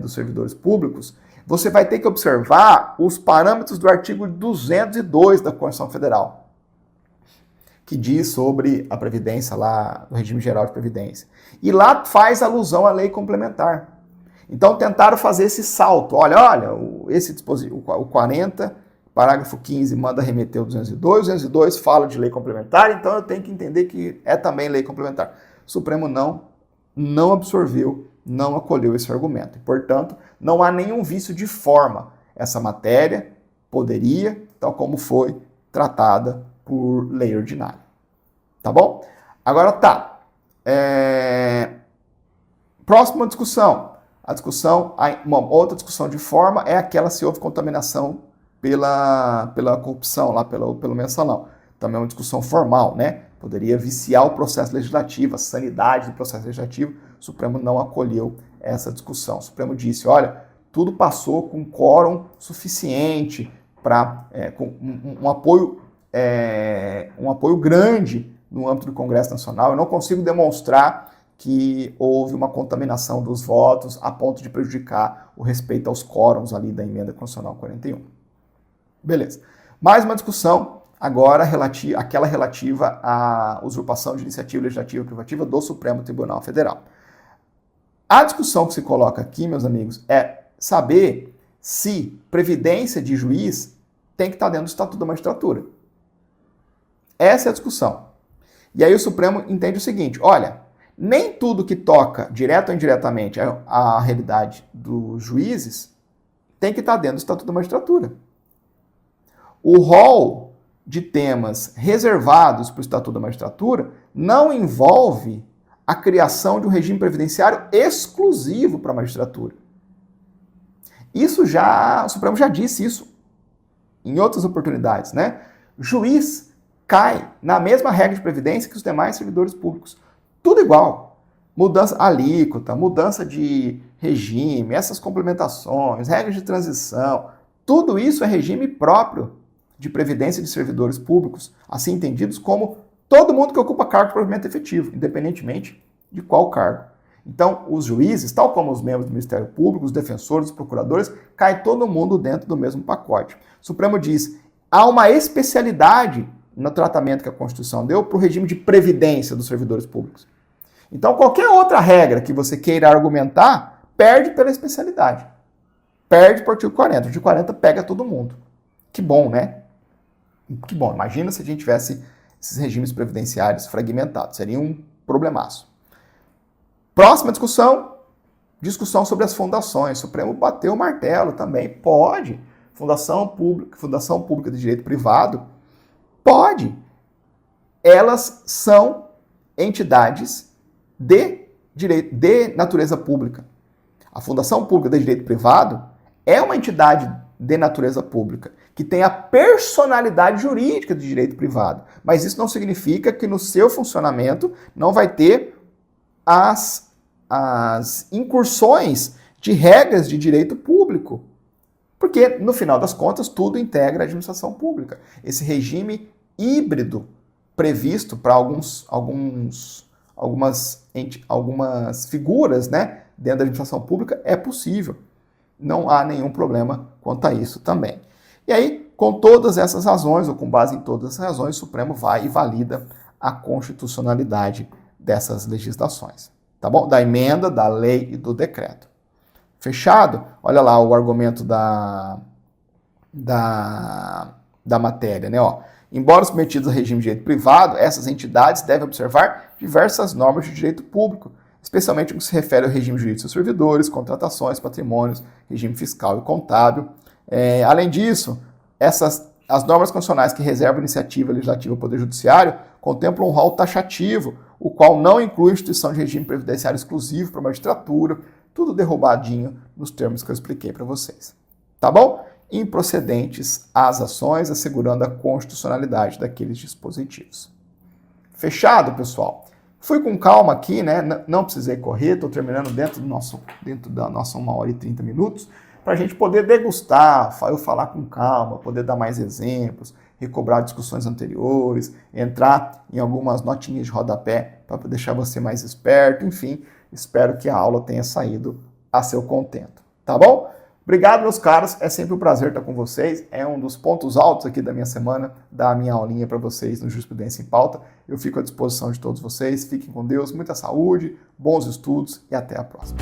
dos servidores públicos, você vai ter que observar os parâmetros do artigo 202 da Constituição Federal, que diz sobre a Previdência lá, no regime geral de Previdência. E lá faz alusão à lei complementar. Então tentaram fazer esse salto. Olha, esse dispositivo, o 40, parágrafo 15, manda remeter o 202, o 202 fala de lei complementar, então eu tenho que entender que é também lei complementar. O Supremo não absorveu, não acolheu esse argumento. E, portanto, não há nenhum vício de forma. Essa matéria poderia, tal como foi, tratada por lei ordinária. Tá bom? Agora tá. Próxima discussão. Uma outra discussão de forma é aquela se houve contaminação pela corrupção, lá pelo mensalão. Também é uma discussão formal, né? Poderia viciar o processo legislativo, a sanidade do processo legislativo. O Supremo não acolheu essa discussão. O Supremo disse: olha, tudo passou com quórum suficiente com um apoio grande no âmbito do Congresso Nacional. Eu não consigo demonstrar que houve uma contaminação dos votos a ponto de prejudicar o respeito aos quórums ali da Emenda Constitucional 41. Beleza. Mais uma discussão agora aquela relativa à usurpação de iniciativa legislativa e privativa do Supremo Tribunal Federal. A discussão que se coloca aqui, meus amigos, é saber se previdência de juiz tem que estar dentro do Estatuto da Magistratura. Essa é a discussão. E aí o Supremo entende o seguinte: olha, nem tudo que toca, direto ou indiretamente, a realidade dos juízes tem que estar dentro do Estatuto da Magistratura. O rol de temas reservados para o Estatuto da Magistratura não envolve a criação de um regime previdenciário exclusivo para a magistratura. o Supremo já disse isso em outras oportunidades, né? Juiz cai na mesma regra de previdência que os demais servidores públicos. Tudo igual. Mudança alíquota, mudança de regime, essas complementações, regras de transição, tudo isso é regime próprio de previdência de servidores públicos, assim entendidos como todo mundo que ocupa cargo de provimento efetivo, independentemente de qual cargo. Então, os juízes, tal como os membros do Ministério Público, os defensores, os procuradores, cai todo mundo dentro do mesmo pacote. O Supremo diz, há uma especialidade no tratamento que a Constituição deu para o regime de previdência dos servidores públicos. Então, qualquer outra regra que você queira argumentar, perde pela especialidade. Perde por artigo 40. O artigo 40 pega todo mundo. Que bom, né? Que bom. Imagina se a gente tivesse esses regimes previdenciários fragmentados. Seria um problemaço. Próxima discussão sobre as fundações. O Supremo bateu o martelo também. Pode. Fundação pública de direito privado, pode. Elas são entidades de natureza pública. A Fundação Pública de Direito Privado é uma entidade de natureza pública, que tem a personalidade jurídica de direito privado. Mas isso não significa que no seu funcionamento não vai ter as incursões de regras de direito público. Porque, no final das contas, tudo integra a administração pública. Esse regime híbrido previsto para algumas figuras, né, dentro da administração pública é possível. Não há nenhum problema quanto a isso também. E aí, com todas essas razões, ou com base em todas essas razões, o Supremo vai e valida a constitucionalidade dessas legislações. Tá bom? Da emenda, da lei e do decreto. Fechado? Olha lá o argumento da matéria, né? Ó, embora submetidas a regime de direito privado, essas entidades devem observar diversas normas de direito público, especialmente no que se refere ao regime jurídico dos servidores, contratações, patrimônios, regime fiscal e contábil. Além disso, as normas constitucionais que reservam a iniciativa legislativa ao Poder Judiciário contemplam um rol taxativo, o qual não inclui instituição de regime previdenciário exclusivo para a magistratura, tudo derrubadinho nos termos que eu expliquei para vocês. Tá bom? Improcedentes as ações, assegurando a constitucionalidade daqueles dispositivos. Fechado, pessoal? Fui com calma aqui, né? Não precisei correr, estou terminando dentro da nossa 1h e 30 minutos, para a gente poder degustar, eu falar com calma, poder dar mais exemplos, recobrar discussões anteriores, entrar em algumas notinhas de rodapé para deixar você mais esperto, enfim, espero que a aula tenha saído a seu contento, tá bom? Obrigado, meus caros, é sempre um prazer estar com vocês, é um dos pontos altos aqui da minha semana, da minha aulinha para vocês no Jurisprudência em Pauta. Eu fico à disposição de todos vocês, fiquem com Deus, muita saúde, bons estudos e até a próxima.